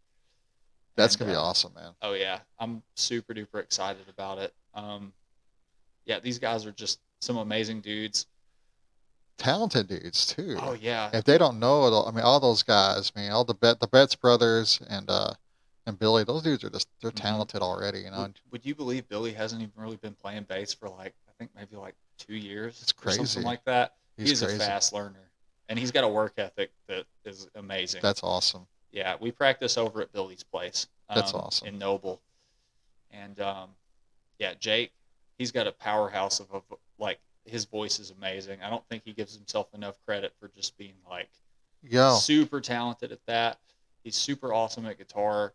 that's And gonna be awesome, man. oh yeah, I'm super duper excited about it. Yeah, these guys are just some amazing dudes. Talented dudes too. Oh yeah, If they don't know it, I mean, all those guys, I mean, all the Betts brothers and Billy, those dudes are just they're hmm talented already. You know, would you believe Billy hasn't even really been playing bass for like I think maybe like 2 years it's or something crazy. like that? He's He's a crazy. fast learner, and he's got a work ethic that is amazing. That's awesome. Yeah, we practice over at Billy's place That's awesome. in Noble, and yeah, Jake, he's got a powerhouse of like his voice is amazing. I don't think he gives himself enough credit for just being like Yo, super talented at that. He's super awesome at guitar.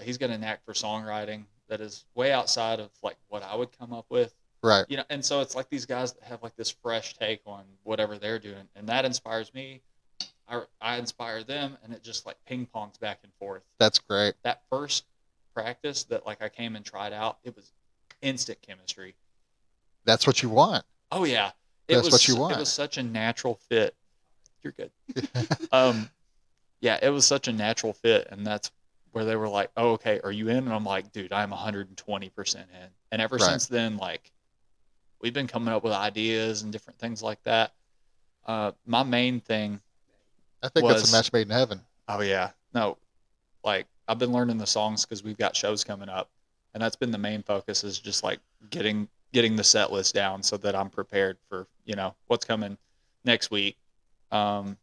He's got a knack for songwriting that is way outside of like what I would come up with. right. And so it's like these guys that have like this fresh take on whatever they're doing, and that inspires me. I inspire them, and it just like ping pongs back and forth. That's great. That first practice that like I came and tried out, it was instant chemistry. That's what you want. Oh yeah, That's what you it want. was such a natural fit. You're good. Um, yeah, it was such a natural fit, and that's where they were like, "Oh, okay, are you in?" And I'm like, "Dude, I'm 120% in." And ever Right. since then, like we've been coming up with ideas and different things like that. My main thing I think it's a was, match made in heaven. oh yeah, no, like I've been learning the songs because we've got shows coming up, and that's been the main focus is just like getting the set list down so that I'm prepared for what's coming next week, um,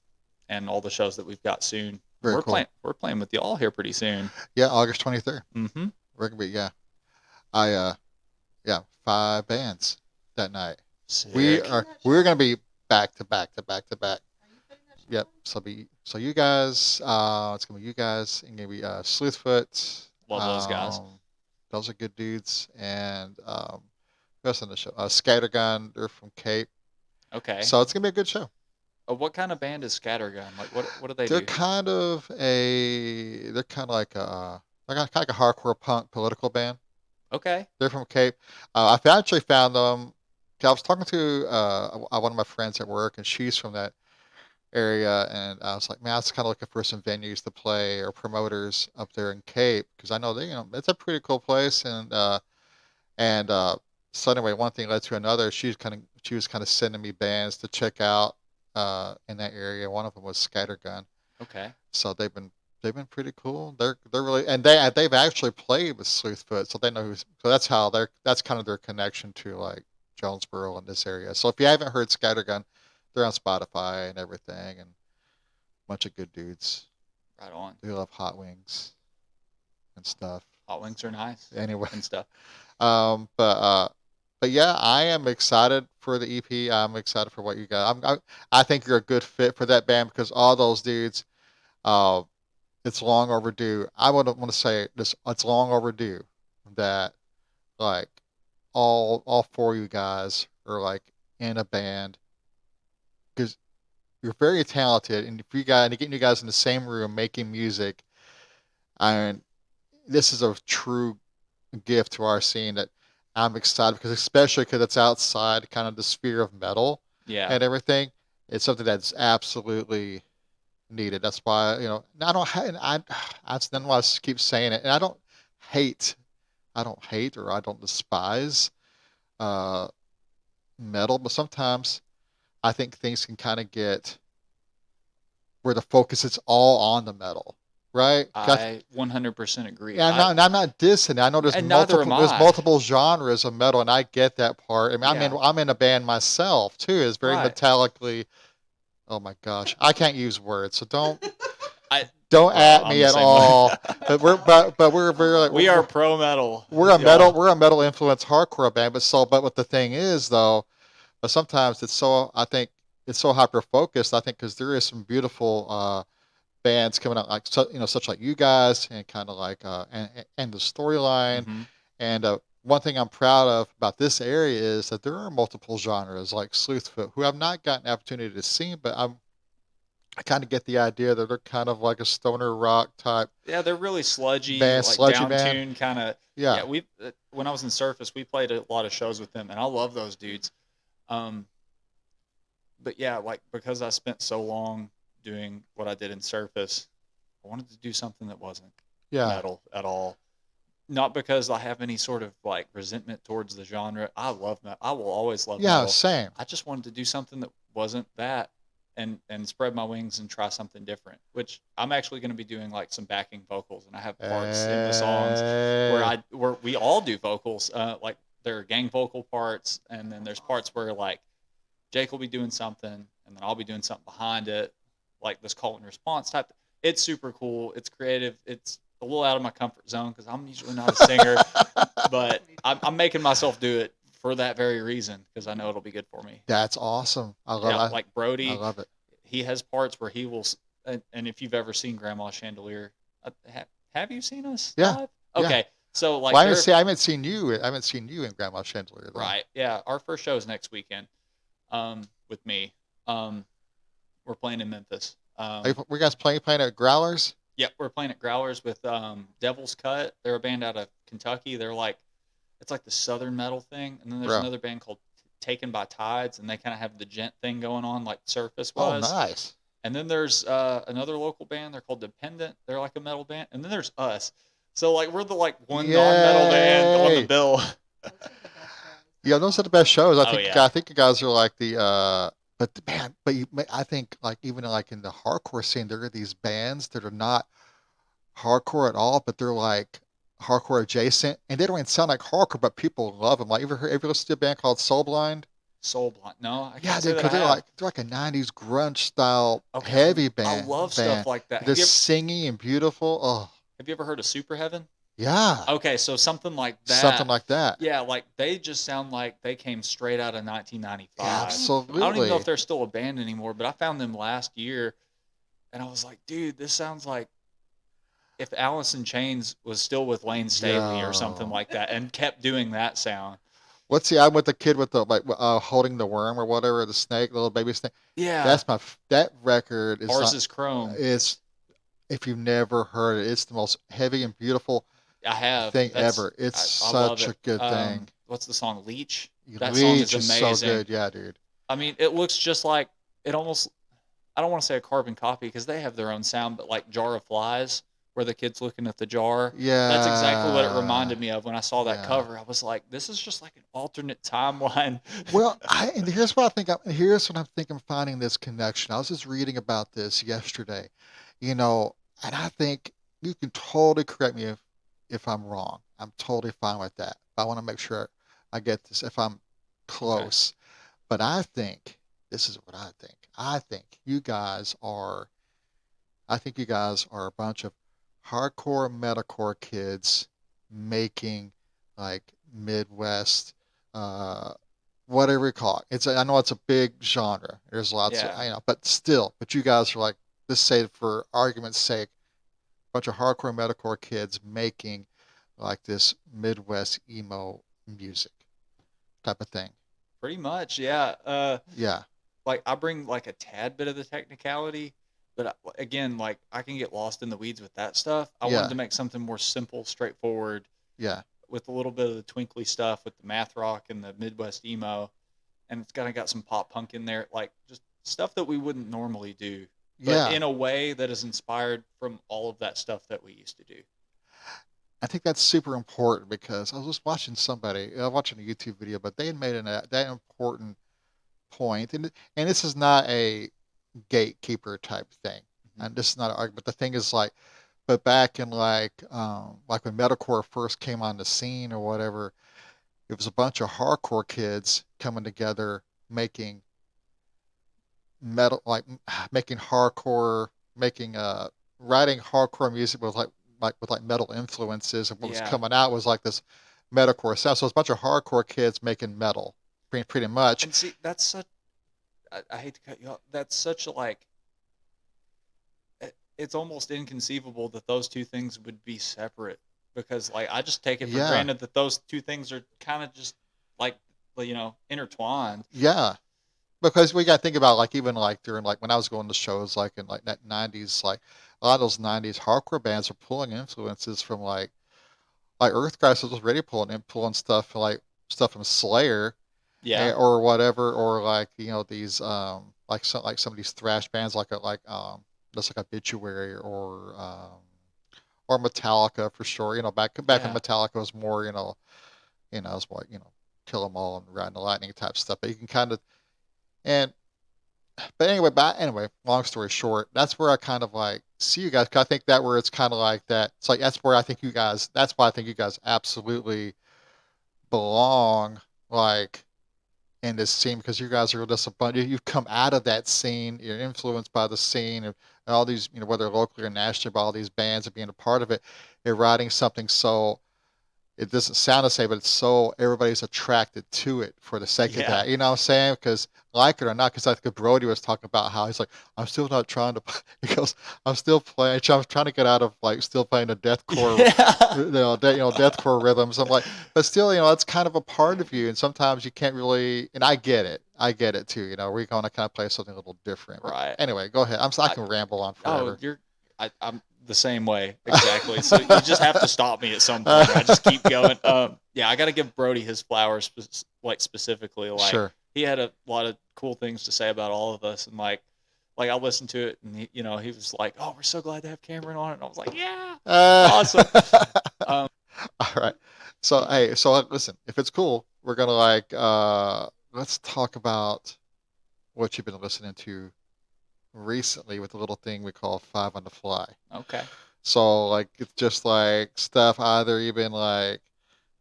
and all the shows that we've got soon. Very cool. We're playing with y'all here pretty soon. Yeah, August 23rd. Mm-hmm. We're gonna be I yeah 5 bands that night. Sick. We're gonna be back to back to back to back. Yep. So you guys, it's gonna be you guys and gonna be Sleuthfoot. Love those guys. Those are good dudes. And who else on the show? Scattergun. They're from Cape. Okay. So it's gonna be a good show. What kind of band is Scattergun? Like what do they They're do? they're kind of like kind of like a hardcore punk political band. Okay. They're from Cape. I've actually found them. I was talking to one of my friends at work, and she's from that area, and I was like, man, I was kind of looking for some venues to play or promoters up there in Cape because I know it's a pretty cool place, and so anyway, one thing led to another. She was kind of sending me bands to check out in that area. One of them was Scattergun, Okay. so they've been pretty cool. They're really and they've actually played with Sleuthfoot, so they know who's. So that's kind of their connection to like Jonesboro in this area. So if you haven't heard Scattergun, they're on Spotify and everything, and a bunch of good dudes. Right on. They love hot wings and stuff. Hot wings are nice Anyway, and stuff. um, but uh, but yeah, I am excited for the EP. I'm excited for what you got. I think you're a good fit for that band because all those dudes. Uh, it's long overdue. I would want to say this. It's long overdue that like all four of you guys are like in a band because you're very talented, and if you guys getting you guys in the same room making music, and this is a true gift to our scene that I'm excited because especially because it's outside kind of the sphere of metal Yeah. and everything. It's something that's absolutely needed. That's why, I don't, and that's then why I keep saying it. And hate, I don't hate or I don't despise uh, metal, but sometimes I think things can kind of get where the focus is all on the metal, right? I 100% agree. Yeah, I'm not dissing. I know there's And neither am multiple there's I. multiple genres of metal, and I get that part. I mean, Yeah. I'm in a band myself too. It's very Right. metallically. Oh my gosh, I can't use words, so I don't Bro, at I'm me the at same way. all. But we're very like We are pro metal. we're a metal influence hardcore band. But what the thing is though, but sometimes I think it's so hyper focused. I think because there is some beautiful bands coming out like such like you guys and kind of like and the storyline Hmm. and one thing I'm proud of about this area is that there are multiple genres like Sleuthfoot who I've not gotten the opportunity to see, but I kind of get the idea that they're kind of like a stoner rock type Yeah, they're really sludgy, band, like sludgy band. down-tuned kind of. Yeah. Yeah, we when I was in Surface, we played a lot of shows with them, and I love those dudes. Um, but yeah, like because I spent so long doing what I did in Surface, I wanted to do something that wasn't Yeah. metal at all. Not because I have any sort of like resentment towards the genre. I love metal. I will always love Yeah, metal. same. I just wanted to do something that wasn't that and spread my wings and try something different. Which I'm actually going to be doing like some backing vocals, and I have parts in the songs Hey. where we all do vocals. Like there are gang vocal parts, and then there's parts where like Jake will be doing something, and then I'll be doing something behind it, like this call and response type. It's super cool. It's creative. It's a little out of my comfort zone because I'm usually not a singer, but I'm making myself do it for that very reason because I know it'll be good for me. That's awesome. I love Yeah, it. like I Brody, love it. he has parts where he will, and if you've ever seen Grandma Chandelier, have you seen us Yeah. live? Yeah. Okay, so like Well, I haven't seen you. I haven't seen you in Grandma Chandelier though. right, yeah, our first show is next weekend, with me. We're playing in Memphis. We guys playing at Growlers? Yep, we're playing at Growlers with Devil's Cut. They're a band out of Kentucky. They're like, it's like the southern metal thing. And then there's Bro. another band called Taken by Tides, and they kind of have the gent thing going on like Surface Oh, was. nice. And then there's another local band. They're called Dependent. They're like a metal band. And then there's us. So like we're the like one non-metal band on the Yay. bill. Yeah, those are the best shows. Oh yeah. I think you guys are like I think like even like in the hardcore scene, there are these bands that are not hardcore at all, but they're like hardcore adjacent, and they don't even sound like hardcore, but people love them. Like, ever listen to a band called Soulblind? Soul Blind. No, I Yeah, can't say that I because have. they're like a '90s grunge style Okay, heavy I band. love stuff like that. They're singing and beautiful. Oh, Have you ever heard of Super Heaven? yeah, Okay, so something like something that. like that. Yeah, like they just sound like they came straight out of 1995. I don't even know Absolutely. if they're still a band anymore, but I found them last year and I was like, dude, this sounds like if Alice in Chains was still with Lane Staley or something Yo. like that and kept doing that sound. What's the album with the kid with the like holding the worm or whatever, the snake, little baby snake? Yeah. That record is Ours not is Chrome. is if you've never heard it, it's the most heavy and beautiful I have. thing That's ever. It's I love such it. a good thing. What's the song? Leech? That song is Leech is so amazing. good, yeah, dude. I mean, it looks just like it almost. I don't want to say a carbon copy because they have their own sound, but like Jar of Flies, where the kid's looking at the jar. Yeah. That's exactly what it reminded me of when I saw that Yeah. cover. I was like, this is just like an alternate timeline. Well, and here's what I think. Here's what I'm thinking. Finding this connection. I was just reading about this yesterday, and I think you can totally correct me if I'm wrong. I'm totally fine with that. But I want to make sure I get this if I'm close. Okay. But I think this is what I think. I think you guys are. I think you guys are a bunch of hardcore metalcore kids making like Midwest, uh, whatever you call it. I know it's a big genre. There's lots of, but still, but you guys are like, let's say for argument's sake, a bunch of hardcore metalcore kids making like this Midwest emo music type of thing. Pretty much, yeah. Yeah. Like I bring like a tad bit of the technicality, but again, like I can get lost in the weeds with that stuff. I wanted to make something more simple, straightforward. Yeah. with a little bit of the twinkly stuff with the math rock and the Midwest emo, and it's kind of got some pop punk in there, like just stuff that we wouldn't normally do, but Yeah, in a way that is inspired from all of that stuff that we used to do. I think that's super important because I was just watching watching a YouTube video, but they had made that important point, and this is not a gatekeeper type thing, Mm-hmm. and this is not an argument. The thing is like, but back in like when metalcore first came on the scene or whatever, it was a bunch of hardcore kids coming together making metal, like making hardcore, making writing hardcore music with like metal influences, and what was Yeah, coming out was like this metalcore sound. So it's a bunch of hardcore kids making metal, pretty much. and see, that's such. I hate to cut you off. That's such a like. It's almost inconceivable that those two things would be separate, because like I just take it for Yeah, granted that those two things are kind of just like intertwined. yeah. Because we got to think about like even like during like when I was going to shows like in like that 90s, like a lot of those 90s hardcore bands are pulling influences from like Earth Crisis was already pulling stuff from Slayer, Yeah, or whatever, or like these like some of these thrash bands just like Obituary or Metallica for sure. Back when yeah, Metallica was more it was more Kill 'Em All and Ride the Lightning type stuff. But you can kind of and but anyway, long story short, that's where I kind of like see you guys. 'Cause I think that where it's kind of like that. It's like that's where I think you guys. That's why I think you guys absolutely belong. Like in this scene because you guys are just a bunch. You've come out of that scene. You're influenced by the scene and all these, whether locally or nationally, by all these bands and being a part of it. You're writing something so it doesn't sound the same, but it's so everybody's attracted to it for the sake of yeah, that. You know what I'm saying? Because like it or not, because I think Brody was talking about how he's like, I'm still not trying to. He goes, I'm still playing. I'm trying to get out of like still playing the deathcore, yeah. deathcore rhythms. I'm like, but still, it's kind of a part of you, and sometimes you can't really. And I get it. I get it too. We're going to kind of play something a little different. But Right. anyway, go ahead. I I, can ramble on oh, forever. I'm the same way exactly. So you just have to stop me at some point, or I just keep going. Yeah, I got to give Brody his flowers, like specifically. Like Sure. he had a lot of cool things to say about all of us, and like I listened to it, and he was like, "Oh, we're so glad to have Cameron on it," and I was like, "Yeah, Uh, awesome." Um, all right. So hey, listen, if it's cool, we're gonna let's talk about what you've been listening to recently with a little thing we call Five on the Fly. okay. So like it's just like stuff either even like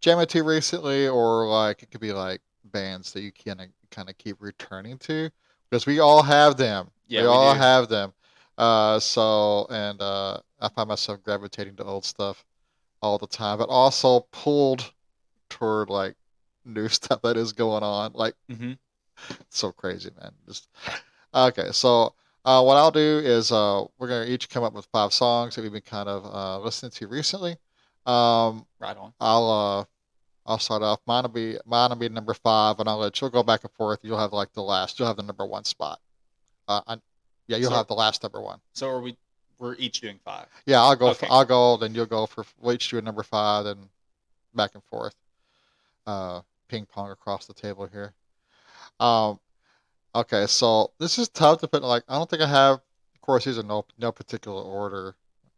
jamming to recently or like it could be like bands that you can kind of keep returning to because we all have them. We Yeah, we all do. have them. I find myself gravitating to old stuff all the time, but also pulled toward like new stuff that is going on. Like Hmm. it's so crazy, man. Just okay. So what I'll do is we're gonna each come up with 5 songs that we've been kind of listening to recently. Um, Right on. I'll I'll start off. Mine will be number 5, and I'll let you'll go back and forth. You'll have like the last. You'll have the number 1 spot. I, yeah, you'll So have the last number 1. so are we? We're each doing 5. Yeah, I'll go. Okay, I'll cool. go. Then you'll go for. We'll each do a number 5, and back and forth. Uh, Ping pong across the table here. Um, okay, so this is tough to put. Like, I don't think I have. Of course, these are no particular order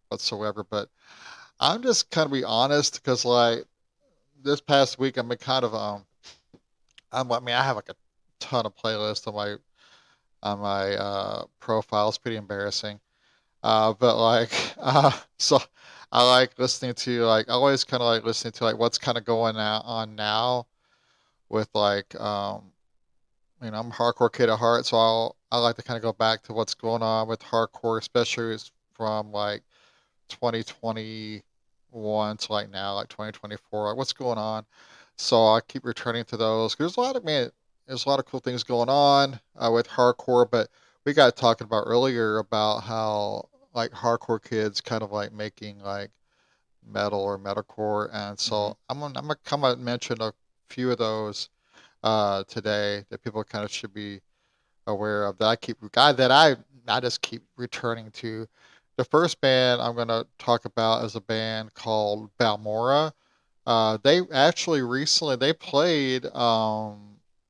whatsoever. But I'm just kind of be honest because like this past week I've been kind of I mean I have like a ton of playlists on my profile. It's pretty embarrassing. But like so I like listening to like I always kind of like listening to like what's kind of going on now with I'm a hardcore kid at heart, so I like to kind of go back to what's going on with hardcore, especially from like 2021 to like now, like 2024, like what's going on. So I keep returning to those. 'Cause there's a lot of cool things going on with hardcore, but we got talking about earlier about how like hardcore kids kind of like making like metal or metalcore, and Hmm. so I'm gonna come and mention a few of those today that people kind of should be aware of that I just keep returning to. The first band I'm going to talk about is a band called Balmora. They actually recently they played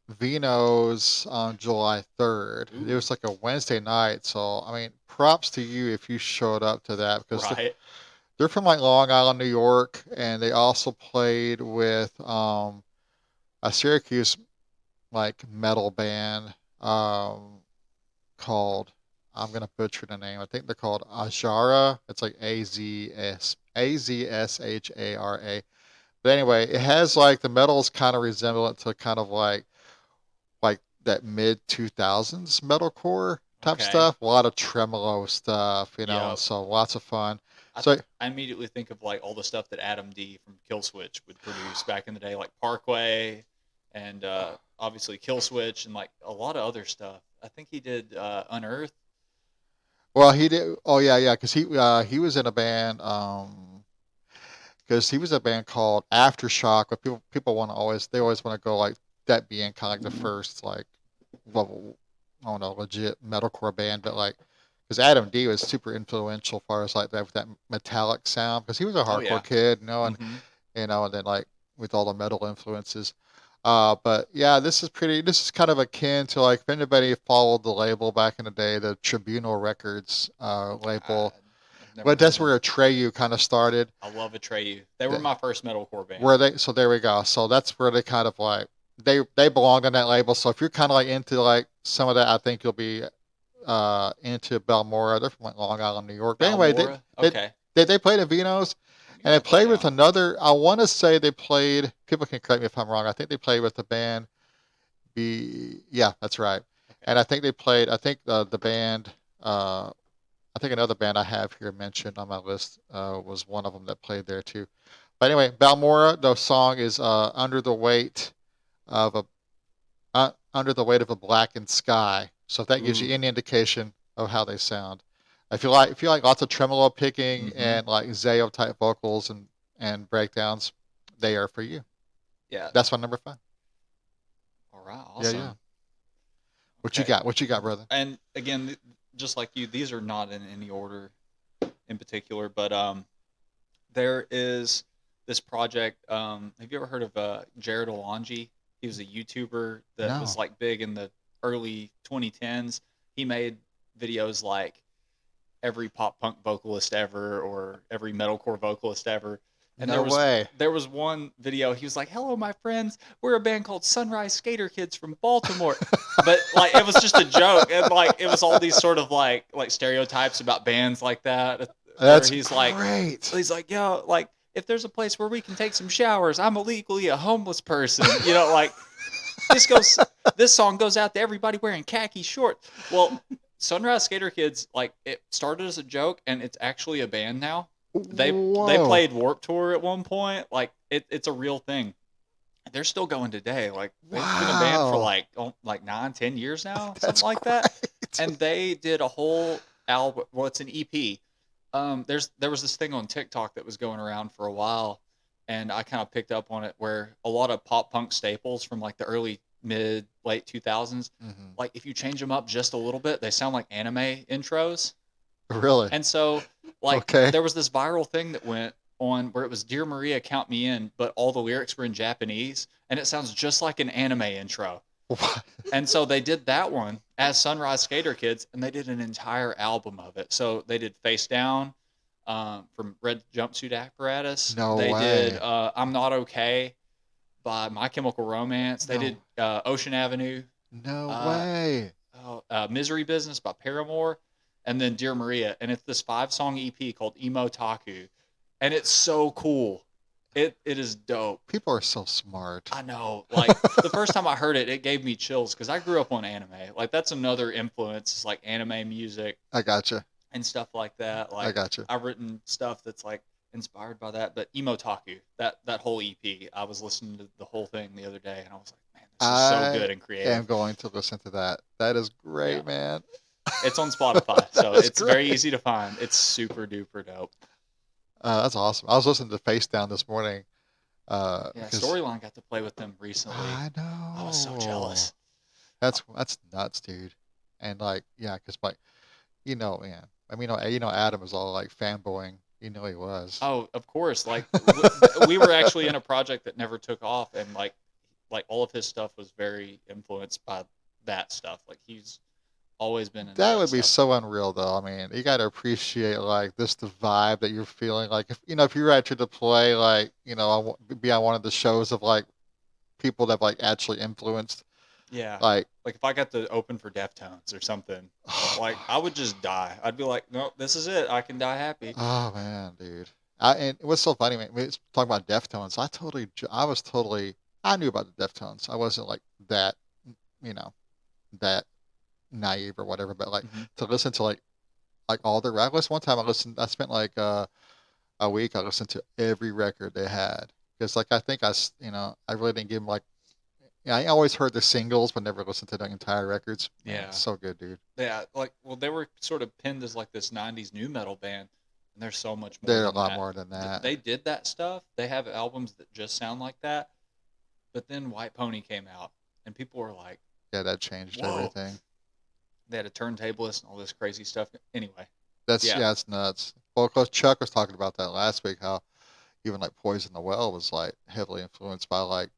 Vino's on July 3rd. It Ooh, was like a Wednesday night, so I mean, props to you if you showed up to that because right. they're from like Long Island, New York, and they also played with a Syracuse like metal band called, I'm gonna butcher the name. I think they're called Ajara. It's like Azshara. But anyway, it has like the metal is kind of resemblant to kind of like that mid 2000s metalcore type Okay. stuff. A lot of tremolo stuff, Yep. so lots of fun. I, So I immediately think of like all the stuff that Adam D from Killswitch would produce back in the day, like Parkway, and obviously Killswitch, and like a lot of other stuff. I think he did Unearthed. well, he did. Oh yeah, yeah, because he was in a band. Because he was a band called Aftershock, but people want to always they always want to go like that being kind of like the first like well, I don't know, legit metalcore band, but like because Adam D was super influential as far as like that with that metallic sound because he was a Oh hardcore yeah. kid, Mm-hmm. and then like with all the metal influences. But yeah, this is kind of akin to like if anybody followed the label back in the day, the Tribunal Records label. I've never But heard of that's them. where Atreyu kind of started. I love Atreyu. They were The- my first metalcore band. Where they so there we go. So that's where they kind of like they belonged on that label. So if you're kind of like into like some of that, I think you'll be into Balmora. They're from like Long Island, New York. But anyway, Balmora. they Okay. they played in Vino's, Let me and they write that played with down. another. I want to say they played. People can correct me if I'm wrong. I think they played with the band. Yeah, that's right. Okay. And I think they played. I think the band. I think another band I have here mentioned on my list was one of them that played there too. But anyway, Balmora. The song is of a under the weight of a blackened sky. So if that gives you Ooh. any indication of how they sound. If you like lots of tremolo picking Mm-hmm. and like Zayo type vocals and breakdowns, they are for you. Yeah. That's my number 5. All right. Yeah, yeah. Awesome. What you Okay. got? What you got, brother? And again, just like you, these are not in any order in particular, but there is this project. Have you ever heard of Jared Alonji? He was a YouTuber that was No. like big in the early 2010s. He made videos like every pop punk vocalist ever or every metalcore vocalist ever. And No way. there was one video. He was like, "Hello, my friends. We're a band called Sunrise Skater Kids from Baltimore." But like, it was just a joke, and like, it was all these sort of like stereotypes about bands like that, where That's great. he's like, "Yo, like, if there's a place where we can take some showers, I'm illegally a homeless person." Like this goes, this song goes out to everybody wearing khaki shorts. Well, Sunrise Skater Kids, like, it started as a joke, and it's actually a band now. They Whoa. played Warp Tour at one point. Like, it's a real thing. They're still going today. Like, they've been a band for Wow. like 9, 10 years now, That's something like that. great. And they did a whole album. Well, it's an EP. There was this thing on TikTok that was going around for a while, and I kind of picked up on it where a lot of pop punk staples from like the early mid late 2000s, Hmm. like if you change them up just a little bit, they sound like anime intros. Really? And so, like, Okay. there was this viral thing that went on where it was "Dear Maria, Count Me In," but all the lyrics were in Japanese, and it sounds just like an anime intro. What? And so they did that one as Sunrise Skater Kids, and they did an entire album of it. So they did Face Down from Red Jumpsuit Apparatus. No They did way. I'm Not Okay by My Chemical Romance. They did No. Ocean Avenue, No uh, way. Misery Business by Paramore, and then Dear Maria. And it's this 5-song EP called Emo Taku. And it's so cool. It is dope. People are so smart. I know. Like the first time I heard it, it gave me chills because I grew up on anime. Like that's another influence, is like anime music I gotcha. and stuff like that. I Like gotcha. I've written stuff that's like inspired by that. But Emotaku, that whole EP, I was listening to the whole thing the other day, and I was like, man, this is so I good and am creative. going to listen to that. That is Yeah, great, man. it's on Spotify, That so is it's very great. easy to find. It's super duper dope. That's awesome. I was listening to Face Down this morning Yeah, because Storyline got to play with them recently. I I was so know jealous. that's nuts, dude. And like, yeah, because like, man. I mean, Adam is all like fanboying You know he was. Oh, of course. Like we were actually in a project that never took off, and like all of his stuff was very influenced by that stuff. Like he's always been into That that would be stuff. so unreal, though. I mean, you got to appreciate like this the vibe that you're feeling. Like if you were actually to play like be on one of the shows of like people that like actually influenced Yeah. like Like if I got to open for Deftones or something, like I would just die. I'd be like, no, this is it. I can die happy. oh man, dude. And it was so funny, man. We was talking about Deftones. I was totally, I knew about the Deftones. I wasn't like that, you know, that naive or whatever. But like Hmm. to listen to like all their records. One time I spent like a week. I listened to every record they had because like I think I really didn't give them like. Yeah, I always heard the singles, but never listened to the entire records. Man, Yeah. so good, dude. Yeah. Like, well, they were sort of pinned as like this '90s new metal band, and there's so much more They're a than lot that. more than that. They did that stuff. They have albums that just sound like that. But then White Pony came out, and people were like, Yeah, that changed "Whoa!" everything. They had a turntablist and all this crazy stuff. Anyway, That's yeah. yeah, it's nuts. Well, of course, Chuck was talking about that last week. How even like Poison the Well was like heavily influenced by like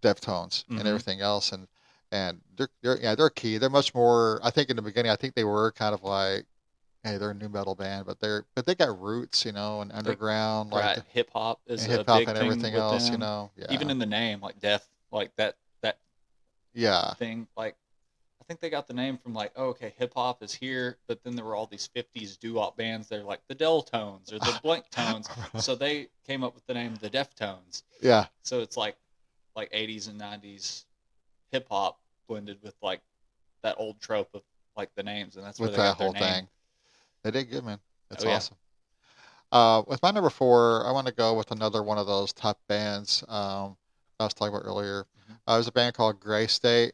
Deftones and Hmm. everything else, and they're key. They're much more. I think in the beginning, I think they were kind of like, hey, they're a new metal band, but they got roots, and They underground like right. Hip hop is and a hip hop big and thing everything with else. them. Even Yeah, in the name, like death, like that yeah. thing. Like I think they got the name from like, oh, okay, hip hop is here, but then there were all these '50s doo-wop bands. They're like the Deltones or the Blank Tones, so they came up with the name the Deftones. Yeah, So it's like '80s and '90s hip hop blended with like that old trope of like the names, and that's where with they that got their whole name. thing, they did good, man. Oh That's yeah. awesome. With my number four, I want to go with another one of those top bands I was talking about earlier. Hmm. There's a band called Gray State.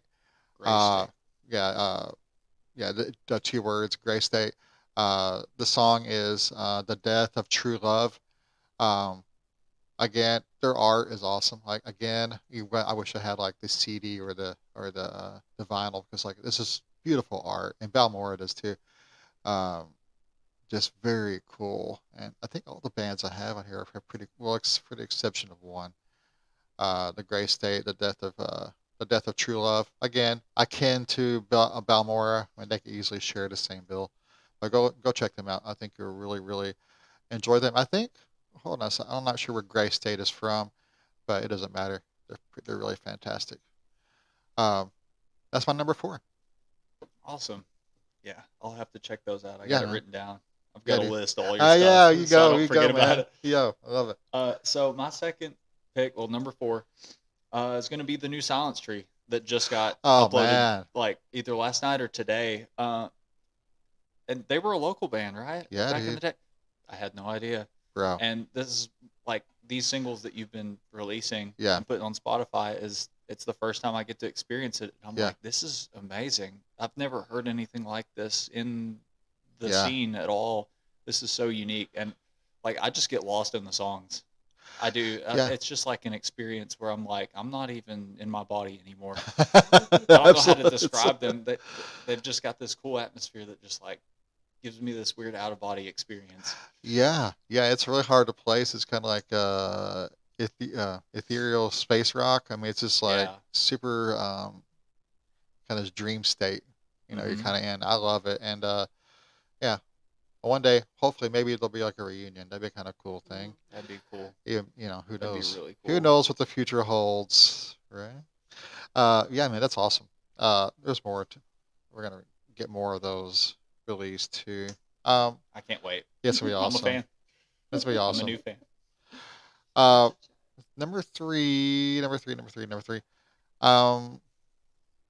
Gray Uh, State. yeah, yeah, the two words, Gray State. The song is "The Death of True Love." Um, again, their art is awesome. Like again, I wish I had like the CD or the vinyl because like this is beautiful art, and Balmora does too. Um, just very cool. And I think all the bands I have on here are pretty well, for the exception of one. The Gray State, the Death of True Love. Again, akin to Balmora. I mean, they could easily share the same bill. But go check them out. I think you'll really really enjoy them. I think. Hold on, I'm not sure where Gray State is from, but it doesn't matter. They're really fantastic. Um, that's my number four. Awesome. Yeah, I'll have to check those out. I got Yeah, it man. written down. I've got Yeah, a dude. list of all your stuff Yeah, so I don't you forget go, about man. it. Yo, I love it. So my second pick, well, number four, is going to be the new Silence Tree that just got Oh uploaded man. like either last night or today. And they were a local band, right? Yeah, Back in the dude. day. I had no idea. Bro. And this is like these singles that you've been releasing Yeah. and putting on Spotify is it's the first time I get to experience it. I'm Yeah. like, this is amazing. I've never heard anything like this in the Yeah. scene at all. This is so unique, and like I just get lost in the songs. I do. Yeah. It's just like an experience where I'm like, I'm not even in my body anymore. I don't know how to Absolutely. describe them. They've just got this cool atmosphere that just like gives me this weird out of body experience. Yeah. Yeah. It's really hard to place. It's kind of like ethereal space rock. I mean, it's just like Yeah. super kind of dream state. You're Mm-hmm. kind of in. I love it. And yeah, one day, hopefully, maybe it'll be like a reunion. That'd be kind of cool thing. That'd be cool. Who That'd be knows? really Who cool. knows what the future holds, right? Yeah, man, that's awesome. There's more. We're gonna get more of those released too. Um, I can't wait. yeah, it's gonna be I'm a awesome. fan. It's gonna be I'm a awesome. new fan. Uh, number three. Um,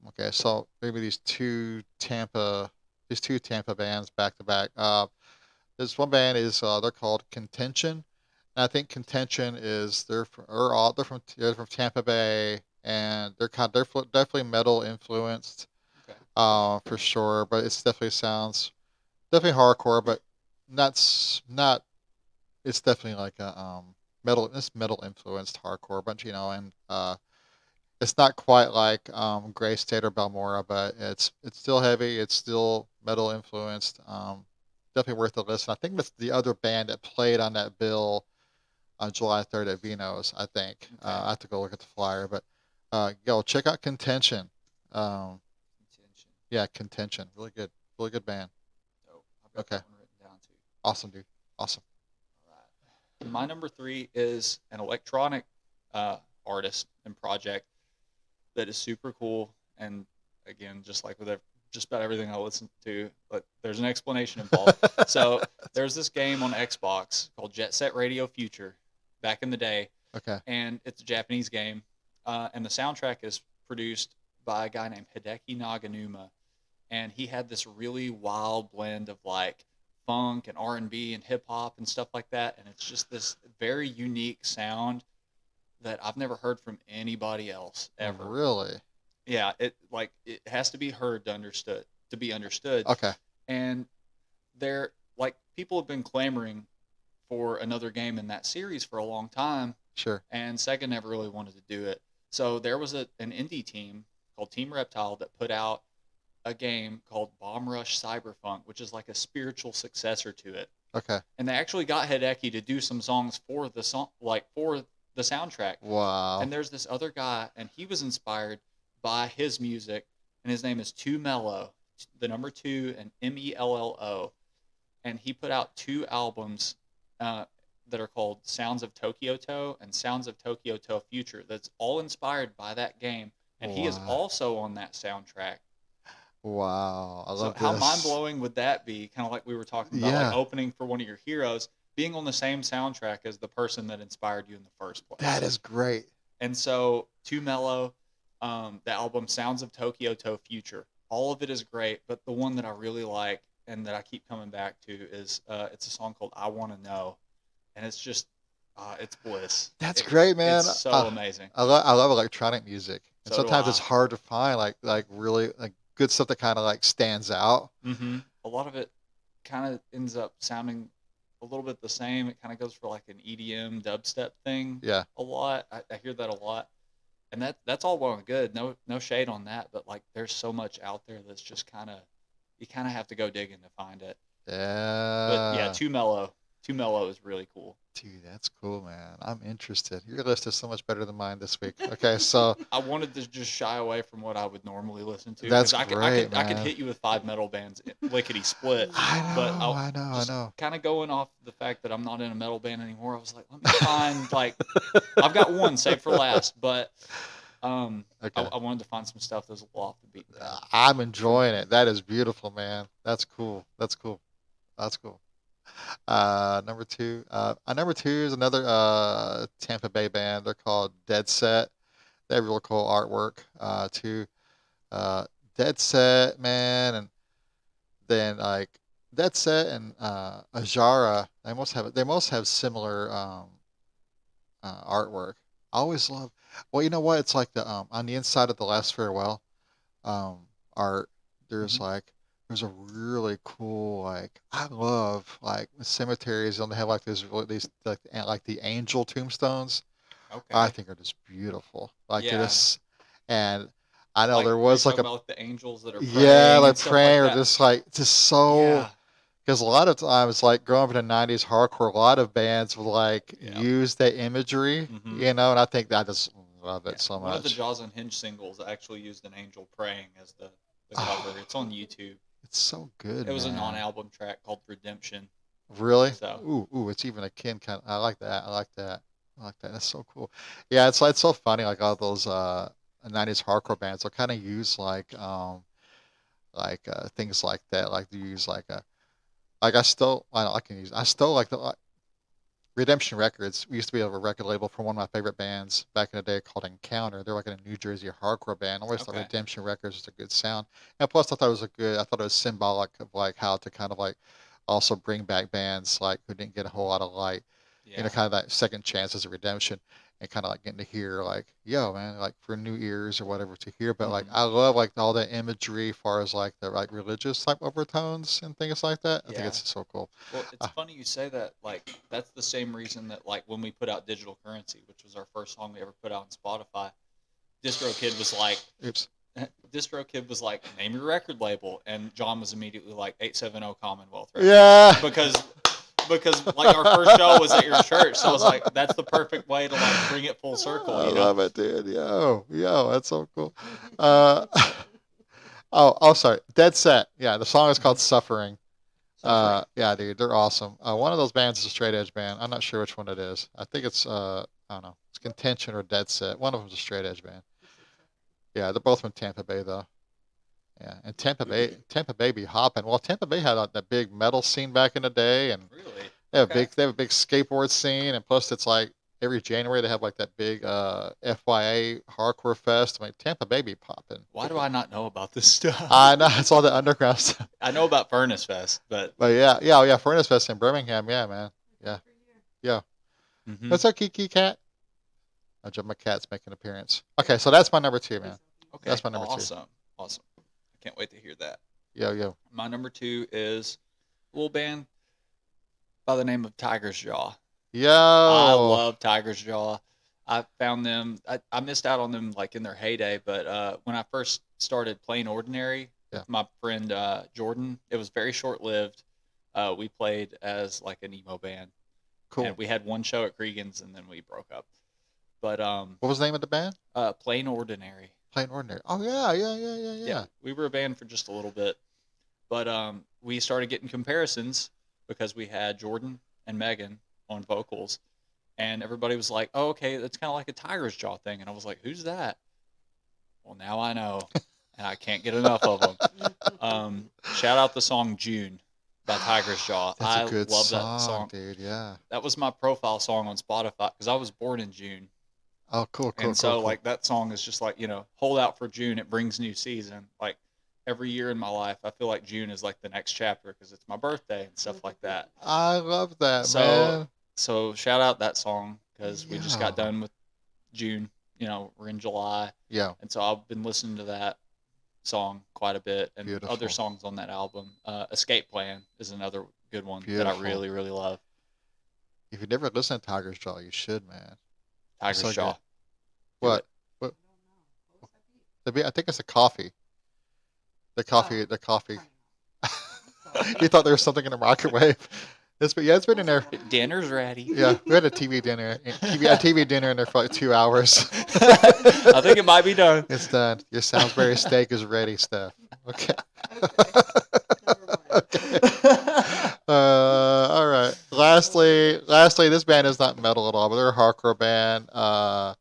okay, so maybe these two Tampa bands back to back. This one band is they're called Contention. And I think Contention is they're from Tampa Bay, and they're definitely metal influenced, Okay. for sure. But it's definitely hardcore, but not. It's definitely like a metal influenced hardcore, but and it's not quite like Gray State or Balmora, but it's still heavy. It's still metal influenced. definitely worth a listen. I think that's the other band that played on that bill on July 3rd at Vino's, I think. Okay. I have to go look at the flyer, but yo, check out Contention. Um, Intention. yeah, Contention. Really good band. Dope. I've got Okay, that one written down too. awesome, dude. Awesome. All right. My number 3 is an electronic artist and project that is super cool. And again, just like with just about everything I listen to, but there's an explanation involved. So there's this game on Xbox called Jet Set Radio Future back in the day, Okay. and it's a Japanese game. And the soundtrack is produced by a guy named Hideki Naganuma, and he had this really wild blend of like funk and R&B and hip hop and stuff like that, and it's just this very unique sound that I've never heard from anybody else ever. Really? Yeah, it has to be heard to be understood. Okay. And they're like people have been clamoring for another game in that series for a long time, Sure. and Sega never really wanted to do it. So there was an indie team called Team Reptile that put out a game called Bomb Rush Cyberpunk, which is like a spiritual successor to it. Okay. And they actually got Hideki to do some songs for the soundtrack. Wow. And there's this other guy, and he was inspired by his music, and his name is Too Mellow, the number 2 and Mello, and he put out 2 albums that are called Sounds of Tokyo To and Sounds of Tokyo To Future. That's all inspired by that game, and he is Wow. also on that soundtrack. Wow. I love How this. mind blowing would that be? Kind of like we were talking about, Yeah. like opening for one of your heroes, being on the same soundtrack as the person that inspired you in the first place. That is great. And so, Too Mellow, the album Sounds of Tokyo To Future, all of it is great, but the one that I really like and that I keep coming back to is it's a song called I Want to Know, and it's just it's bliss. That's great, man. It's so amazing. I love electronic music, and So do sometimes I. it's hard to find like really like good stuff that kind of like stands out. Mm-hmm. A lot of it kind of ends up sounding a little bit the same. It kind of goes for like an EDM dubstep thing. Yeah. A lot. I hear that a lot, and that's all well and good. No shade on that, but like there's so much out there that's just you kind of have to go digging to find it. Yeah. But yeah, Too Mellow is really cool. Dude, that's cool, man. I'm interested. Your list is so much better than mine this week. Okay, so I wanted to just shy away from what I would normally listen to. That's 'cause great, I could man. hit you with 5 metal bands lickety split. I know. Kind of going off the fact that I'm not in a metal band anymore, I was like, let me find like I've got one saved for last, but Okay. I wanted to find some stuff that's a little off the beaten path. I'm enjoying it. That is beautiful, man. That's cool. That's cool. That's cool. Number 2. Number 2 is another Tampa Bay band. They're called Dead Set. They have real cool artwork too. Dead Set, man, and then like Dead Set and Ajara. They most have similar artwork. I always love. Well, you know what? It's like the on the inside of the Last Farewell um, art. There's Mhm. like there's a really cool like I love like cemeteries and they have like these like the angel tombstones. I Okay. think are just beautiful. Like Yeah. this, and I know Like, there are you was like talking a about like the angels that are yeah, praying like and stuff praying or like that? just like just so Yeah. because a lot of times like growing up in the '90s hardcore, a lot of bands would like Yeah. use that imagery, Mhm. and I think I just love it Yeah. so One of the much. Jaws Unhinged singles actually used an angel praying as the Oh, cover. It's on YouTube. it's so good, It was a man. non-album track called Redemption. Really? So Ooh, it's even a kin kind. I like that. I like that. I like that. That's so cool. Yeah, it's so funny. Like all those '90s hardcore bands, they'll kind of use things like that. Like they use like I stole like the Redemption Records. We used to be a record label for one of my favorite bands back in the day called Encounter. They're like a New Jersey hardcore band. I always thought okay. Redemption Records was a good sound. And plus, I thought it was symbolic of like how to kind of like also bring back bands like who didn't get a whole lot of light. Yeah. Kind of that second chance as a redemption and kind of like getting to hear like, yo, man, like for new ears or whatever to hear. But like, Mhm. I love like all that imagery as far as like the like religious type overtones and things like that. I think Yeah. it's so cool. Well, it's Uh, funny you say that. Like, that's the same reason that, like, when we put out Digital Currency, which was our first song we ever put out on Spotify, DistroKid was like, oops. Distro Kid was like, name your record label, and John was immediately like 870 Commonwealth Records. Yeah. Because like our first show was at your church, so I was like, that's the perfect way to like bring it full circle. I You know? love it, dude. Yo, that's so cool. Sorry. Dead Set. Yeah, the song is called Suffering. Yeah, dude, they're awesome. One of those bands is a straight edge band. I'm not sure which one it is. I think it's I don't know. It's Contention or Dead Set. One of them's a straight edge band. Yeah, they're both from Tampa Bay though. Yeah, and Tampa Bay be hopping. Well, Tampa Bay had that big metal scene back in the day, and Really? they have a big skateboard scene, and plus it's like every January they have like that big FYA hardcore fest. I mean, Tampa Bay be popping. Why do I not know about this stuff? I know it's all the underground stuff. I know about Furnace Fest, but yeah, Furnace Fest in Birmingham. Yeah, man. Yeah. Mhm. What's up, Kiki Cat? My cat's making an appearance. Okay, so that's my number 2, man. Okay, That's my number 2. Awesome. I can't wait to hear that. Yo. My number 2 is a little band by the name of Tiger's Jaw. Yo. I love Tiger's Jaw. I found them. I missed out on them like in their heyday, but when I first started playing Ordinary with my friend Jordan, it was very short lived. We played as like an emo band. Cool. And we had one show at Cregan's, and then we broke up. But what was the name of the band? Plain Ordinary. Plain Ordinary. Oh yeah. We were a band for just a little bit, but we started getting comparisons because we had Jordan and Megan on vocals, and everybody was like, "Oh, okay, that's kind of like a Tiger's Jaw thing," and I was like, "Who's that?" Well, now I know, and I can't get enough of them. Shout out the song "June" by Tiger's Jaw. That's a good love that song, dude. Yeah. That was my profile song on Spotify because I was born in June. Oh, cool. And so, like, that song is just like, hold out for June. It brings new season. Like, every year in my life, I feel like June is like the next chapter because it's my birthday and stuff like that. I love that, man. So shout out that song because we just got done with June. We're in July. Yeah. And so I've been listening to that song quite a bit and Beautiful. Other songs on that album. Escape Plan is another good one that I really, really love. If you never listened to Tiger's Jaw, you should, man. Tiger's Jaw. What? I think it's a coffee. The coffee. You thought there was something in the microwave. It's been in there. Dinner's ready. Yeah, we had a TV dinner. TV dinner in there for like 2 hours. I think it might be done. It's done. Your Salisbury steak is ready, Steph. Okay. Okay. All right. Lastly, this band is not metal at all, but they're a hardcore band. I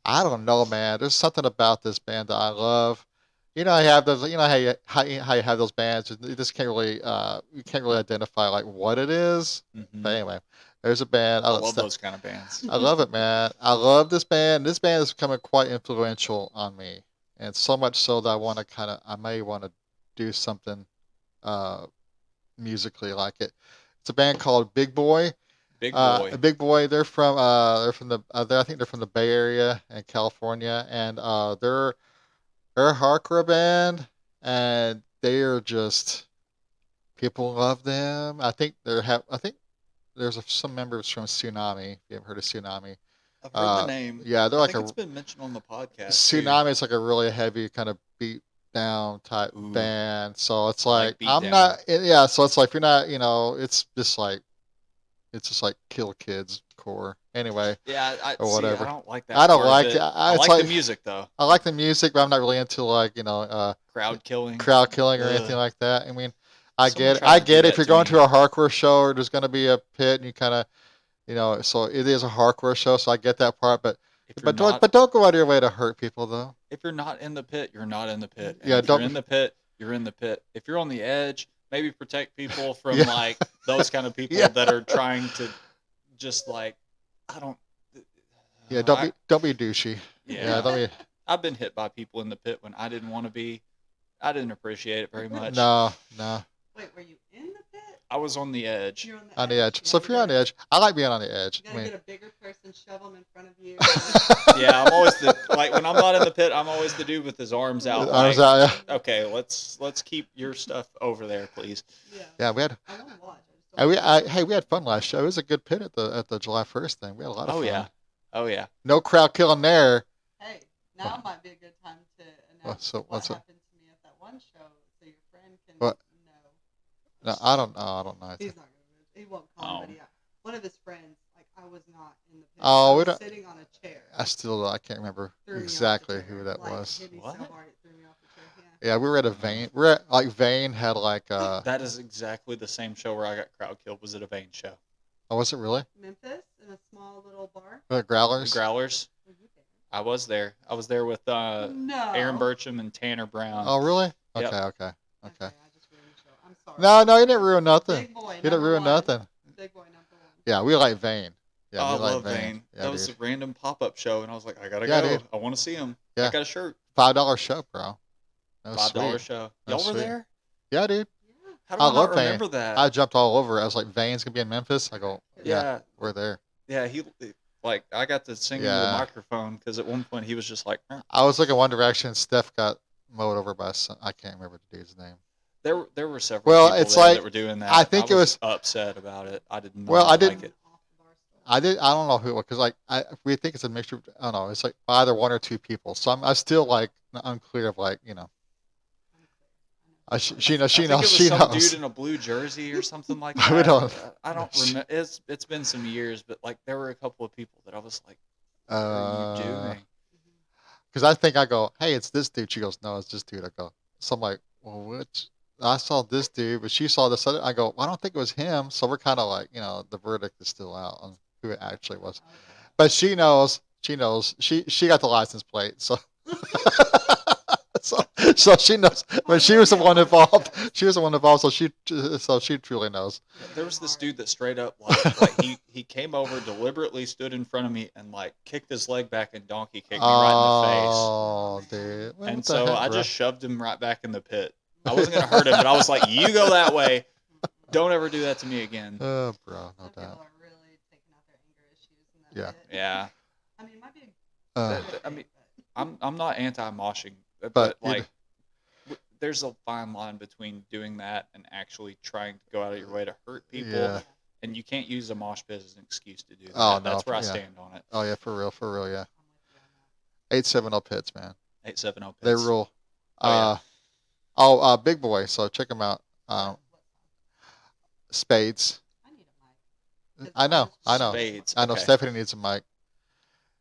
don't know, man. There's something about this band that I love. I have those. How you have those bands. You just can't really identify like what it is. Mm-hmm. But anyway, there's a band. I love those kind of bands. I love it, man. I love this band. This band is becoming quite influential on me, and so much so that I may want to do something musically like it. It's a band called Big Boy. Big Boy. Big Boy. They're from I think they're from the Bay Area in California, and they're a hardcore band, and they are just people love them. I think there's some members from Tsunami. If you haven't heard of Tsunami, I've heard the name. Yeah, they're it's been mentioned on the podcast. Tsunami is like a really heavy kind of beat down type band. So it's like I'm not. Yeah, so it's like if you're not, it's just like Kill Kids core. Anyway. Yeah, or whatever. I don't like that. I don't like it. I like the music though. I like the music, but I'm not really into crowd killing or anything like that. I mean, I get it. If you're going to a hardcore show, there's going to be a pit, and you kind of, so it is a hardcore show, so I get that part. But don't go out of your way to hurt people, though. If you're not in the pit, you're not in the pit. And if you're in the pit, you're in the pit. If you're on the edge, maybe protect people from like those kind of people that are trying to just like don't be douchey. I've been hit by people in the pit when I didn't want to be. I didn't appreciate it very much. No. Wait, were you in the pit? I was on the edge. You're on the edge. So if you're on the edge, I like being on the edge. You gotta get a bigger person, shove them in front of you. Yeah, I'm always when I'm not in the pit, I'm always the dude with his arms out. Arms out, yeah. Okay, let's keep your stuff over there, please. Yeah, we had. I want to watch. We had fun last show. It was a good pit at the July 1st thing. We had a lot of fun. Oh yeah. No crowd killing there. Hey, now might be a good time to now, So what what's it? happened to me at that one show, so your friend can What? know. No, I don't know. I don't know. He's not gonna. He won't call Oh. him, but yeah, one of his friends. Like I was not in the pit. Oh, I we was don't- sitting on a chair. I can't remember Threw me off the exactly chair. who that Like, was. Hit me What? so hard it threw me off the chair. Yeah. Yeah, we were at a Vane. We're at like Vane had like That is exactly the same show where I got crowd killed. Was it a Vane show? oh, was it really? Memphis in a small little bar. The The Growlers. Growlers. Were you there? I was there. I was there with No. Aaron Burcham and Tanner Brown. Oh, really? Yep. Okay. I just ruined the show. I'm sorry. No, you didn't ruin nothing. Big boy. You didn't number ruin one. nothing. Big boy number one. Yeah, we like Vane. Yeah, I we like love Vane. Yeah, That was dude. a random pop-up show, and I was like, I gotta Yeah, go. dude. I want to see him. Yeah. I got a shirt. $5 show, bro. That was $5 sweet. show. That Y'all was were sweet. there? Yeah, dude. Yeah. How do I I, love not Vane. remember that? I jumped all over it. I was like, Vane's gonna be in Memphis. I go, yeah. we're there. Yeah, he like I got to sing into Yeah. the microphone because at one point he was just like, I was looking One Direction. Steph got mowed over by some. I can't remember the dude's name. there were several Well, people it's there like- that were doing that. I think it was- upset about it. I did not Well, I like didn't- it. Off the bar stool. I don't know who, because like we think it's a mixture. I don't know. It's like either one or two people. So I'm still like unclear of like she knows. I think it was some knows. dude in a blue jersey or something like We that. don't- I don't remember. It's been some years, but like there were a couple of people that I was like, what are you doing? Because I think I go, hey, it's this dude. She goes, no, it's this dude. I go, so I'm like, well, which? I saw this dude, but she saw this other. I go, I don't think it was him. So we're kind of like, the verdict is still out on who it actually was. Okay. But she knows. She knows. She got the license plate. So. So she knows, but she was the one involved. She was the one involved, so she truly knows. There was this dude that straight up like he came over, deliberately stood in front of me and like kicked his leg back and donkey kicked me right in the face. Oh, dude. What And the so heck, I bro? just shoved him right back in the pit. I wasn't gonna hurt him, but I was like, "You go that way. Don't ever do that to me again." Oh, bro, no Some people doubt. are really taking out their anger issues in that Yeah. pit. Yeah, I mean, it might be Uh, a good I thing, mean, but I'm not anti-moshing, but But you like, there's a fine line between doing that and actually trying to go out of your way to hurt people. Yeah. And you can't use a mosh pit as an excuse to do that. Oh, no, That's where I yeah. stand on it. Oh yeah, for real, yeah. I'm with you on that. 870 pits, man. 870 They pits. rule. Oh, Big Boy. So check them out. Spades. I need a mic. I know. Spades. I know. Okay. Stephanie needs a mic.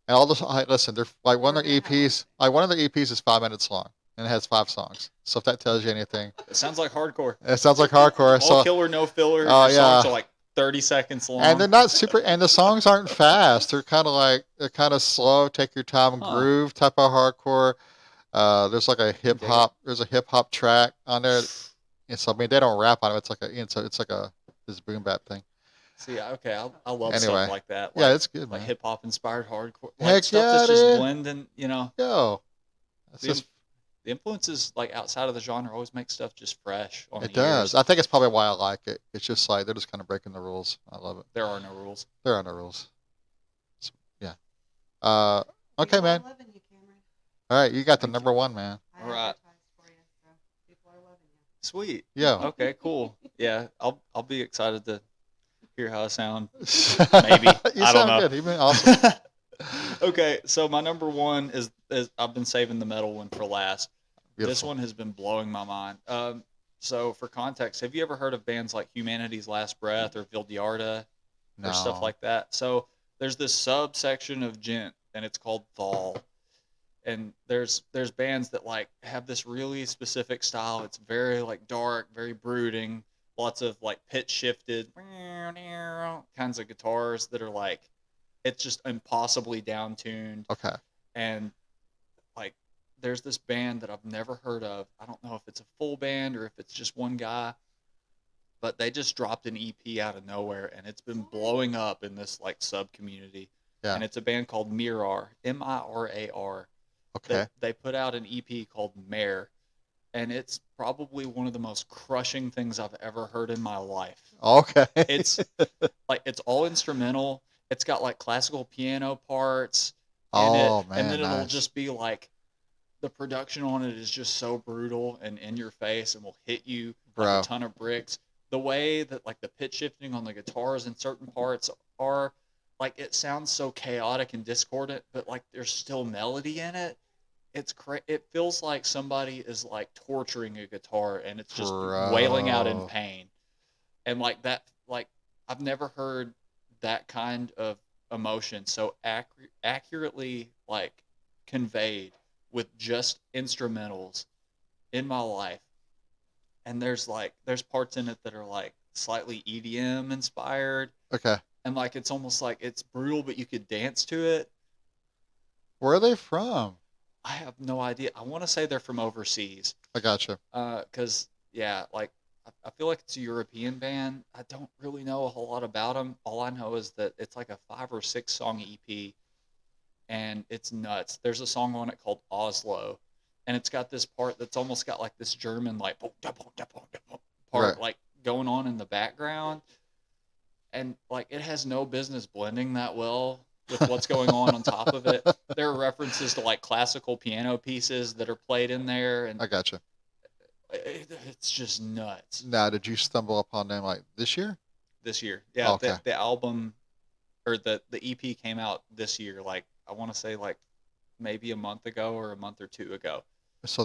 And all this. Listen, they're like one of their EPs. Like one of their EPs is 5 minutes long and it has 5 songs. So if that tells you anything, It sounds like hardcore. it sounds like hardcore. All So killer, no filler. Oh, Your yeah. songs are like 30 seconds long. and they're not super. And the songs aren't fast. They're kind of slow. Take your time, Huh. groove type of hardcore. There's like a hip hop. There's a hip hop track on there. And so I mean, they don't rap on it. It's like this boom bap thing. See, okay, I love Anyway. stuff like that. Yeah, Like, it's good, like man. hip hop inspired hardcore. Like Heck stuff yeah, that's just dude. blending, Yo, it's The, just the influences like outside of the genre always make stuff just fresh on it the ears. does. I think it's probably why I like it. It's just like they're just kind of breaking the rules. I love it. There are no rules. There are no rules. Yeah. Okay, People man. are loving you, Cameron. All right, you got the Thank number one, man. I All right. advertised for you, so people are loving you. Sweet. Yeah. Okay, cool. Yeah, I'll be excited to hear how I sound. Maybe. You I sound don't know. good. You've been awesome. Okay, so my number one is I've been saving the metal one for last. This Beautiful. one has been blowing my mind. So for context, have you ever heard of bands like Humanity's Last Breath or Vildiarda or stuff No. like that? So there's this subsection of gent, and it's called Thal. And there's bands that like have this really specific style. It's very like dark, very brooding, lots of like pitch shifted kinds of guitars that are like it's just impossibly down tuned. Okay. And like there's this band that I've never heard of. I don't know if it's a full band or if it's just one guy, but they just dropped an EP out of nowhere and it's been blowing up in this like sub community. Yeah. And it's a band called Mirar, Mirar. Okay. They put out an EP called Mare, and it's probably one of the most crushing things I've ever heard in my life. Okay. It's like it's all instrumental. It's got like classical piano parts in Oh, it, man, and then it'll nice. just be like the production on it is just so brutal and in your face and will hit you like Bro. a ton of bricks. The way that like the pitch shifting on the guitars in certain parts are like it sounds so chaotic and discordant, but like there's still melody in it. It feels like somebody is like torturing a guitar and it's just Bro. wailing out in pain. And like that, like I've never heard that kind of emotion so accurately like conveyed with just instrumentals in my life. And there's parts in it that are like slightly EDM inspired, Okay. and like it's almost like it's brutal, but you could dance to it. Where are they from? I have no idea. I want to say they're from overseas. I gotcha. Cause yeah, like I feel like it's a European band. I don't really know a whole lot about them. All I know is that it's like a 5 or 6 song EP, and it's nuts. There's a song on it called Oslo, and it's got this part that's almost got like this German like part Right. like going on in the background, and like it has no business blending that well with what's going on top of it. There are references to like classical piano pieces that are played in there, and I gotcha. it's just nuts. Now, did you stumble upon them like this year? This year, yeah, Okay. the album or the EP came out this year. Like I want to say like maybe a month ago or a month or two ago. So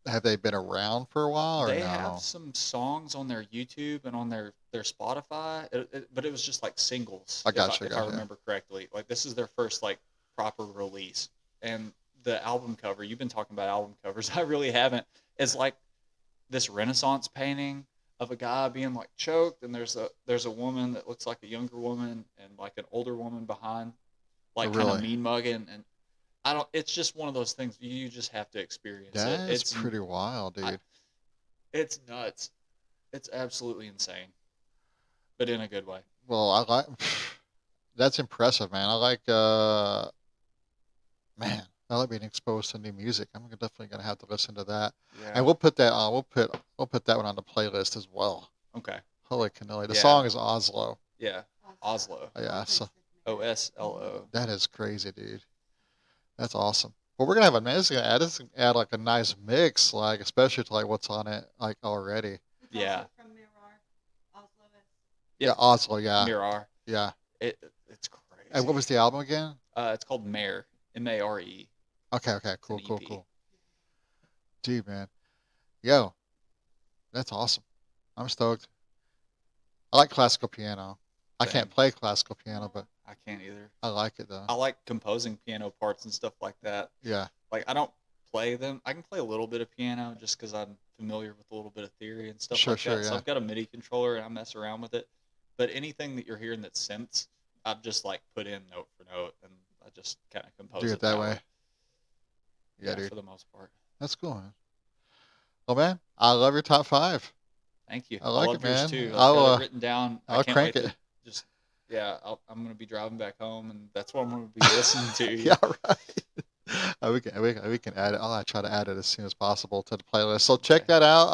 have they been around for a while or They no? have some songs on their YouTube and on their Spotify, but it was just like singles. I gotcha, if I gotcha. remember correctly. Like this is their first like proper release, and the album cover. You've been talking about album covers. I really haven't. It's like this Renaissance painting of a guy being like choked, and there's a woman that looks like a younger woman and like an older woman behind, like kind of Really? mean mugging. And I don't. It's just one of those things you just have to experience. That's It's pretty wild, dude. It's nuts. It's absolutely insane, but in a good way. Well, I like that's impressive, man. I like man, I like being exposed to new music. I'm definitely gonna have to listen to that. Yeah. And we'll put that on. We'll put that one on the playlist as well. Okay. Holy cannoli! The Yeah. song is Oslo. Yeah. Oslo. Yeah, so OSLO. that is crazy, dude. That's awesome. Well, we're gonna have a man. This is gonna add like a nice mix, like especially to like what's on it, like already. It's Yeah. also from Mirar. Oslo is. Yeah, Oslo. Yeah, Mirar. yeah. It's crazy. And what was the album again? It's called Mare. MARE. Okay, okay, It's an cool, EP. cool. Dude, man, yo, that's awesome. I'm stoked. I like classical piano. I Same. can't play classical piano, but I can't either. I like it though. I like composing piano parts and stuff like that. Yeah, Like I don't play them. I can play a little bit of piano just because I'm familiar with a little bit of theory and stuff Sure, like sure, that. So yeah. I've got a MIDI controller and I mess around with it. But anything that you're hearing that's synths, I've just like put in note for note and I just kind of compose do it it that way. Yeah, dude, for the most part. that's cool, man. Well, man, I love your top 5. Thank you. I like love it, man. yours too. I've I'll, got it written down. I I'll can't crank wait it. to just I'm gonna be driving back home and that's what I'm gonna be listening to. Yeah, right. We can add it. I'll try to add it as soon as possible to the playlist. So check Okay. that out.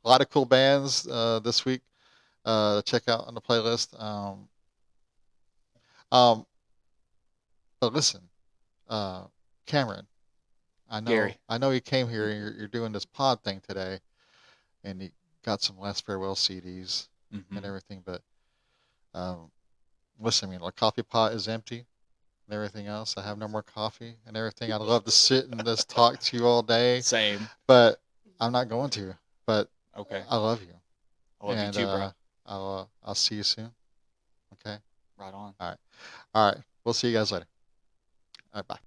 A lot of cool bands this week to check out on the playlist. But listen, Cameron, Gary. I know you came here and you're doing this pod thing today, and you got some Last Farewell CDs Mhm. and everything. But listen, I mean, the coffee pot is empty and everything else. I have no more coffee and everything. I'd love to sit and just talk to you all day, Same. but I'm not going to. But Okay. I love you. I love and you too, bro. I'll see you soon. Okay. Right on. All right. We'll see you guys later. All right. Bye.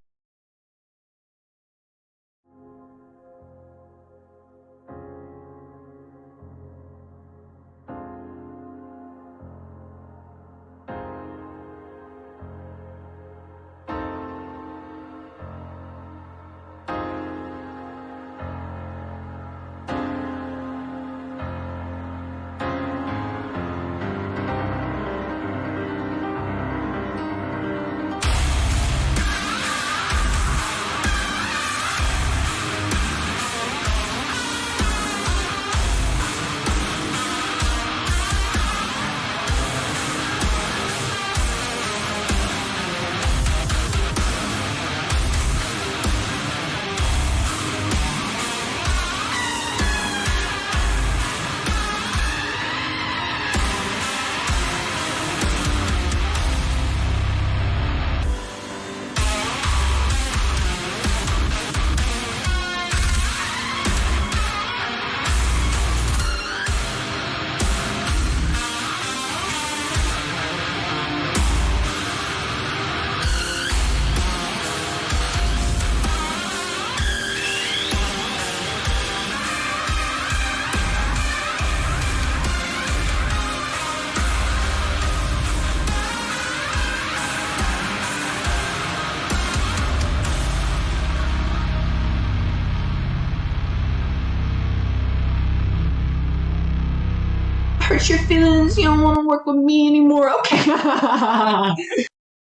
hurt your feelings. You don't want to work with me anymore. Okay.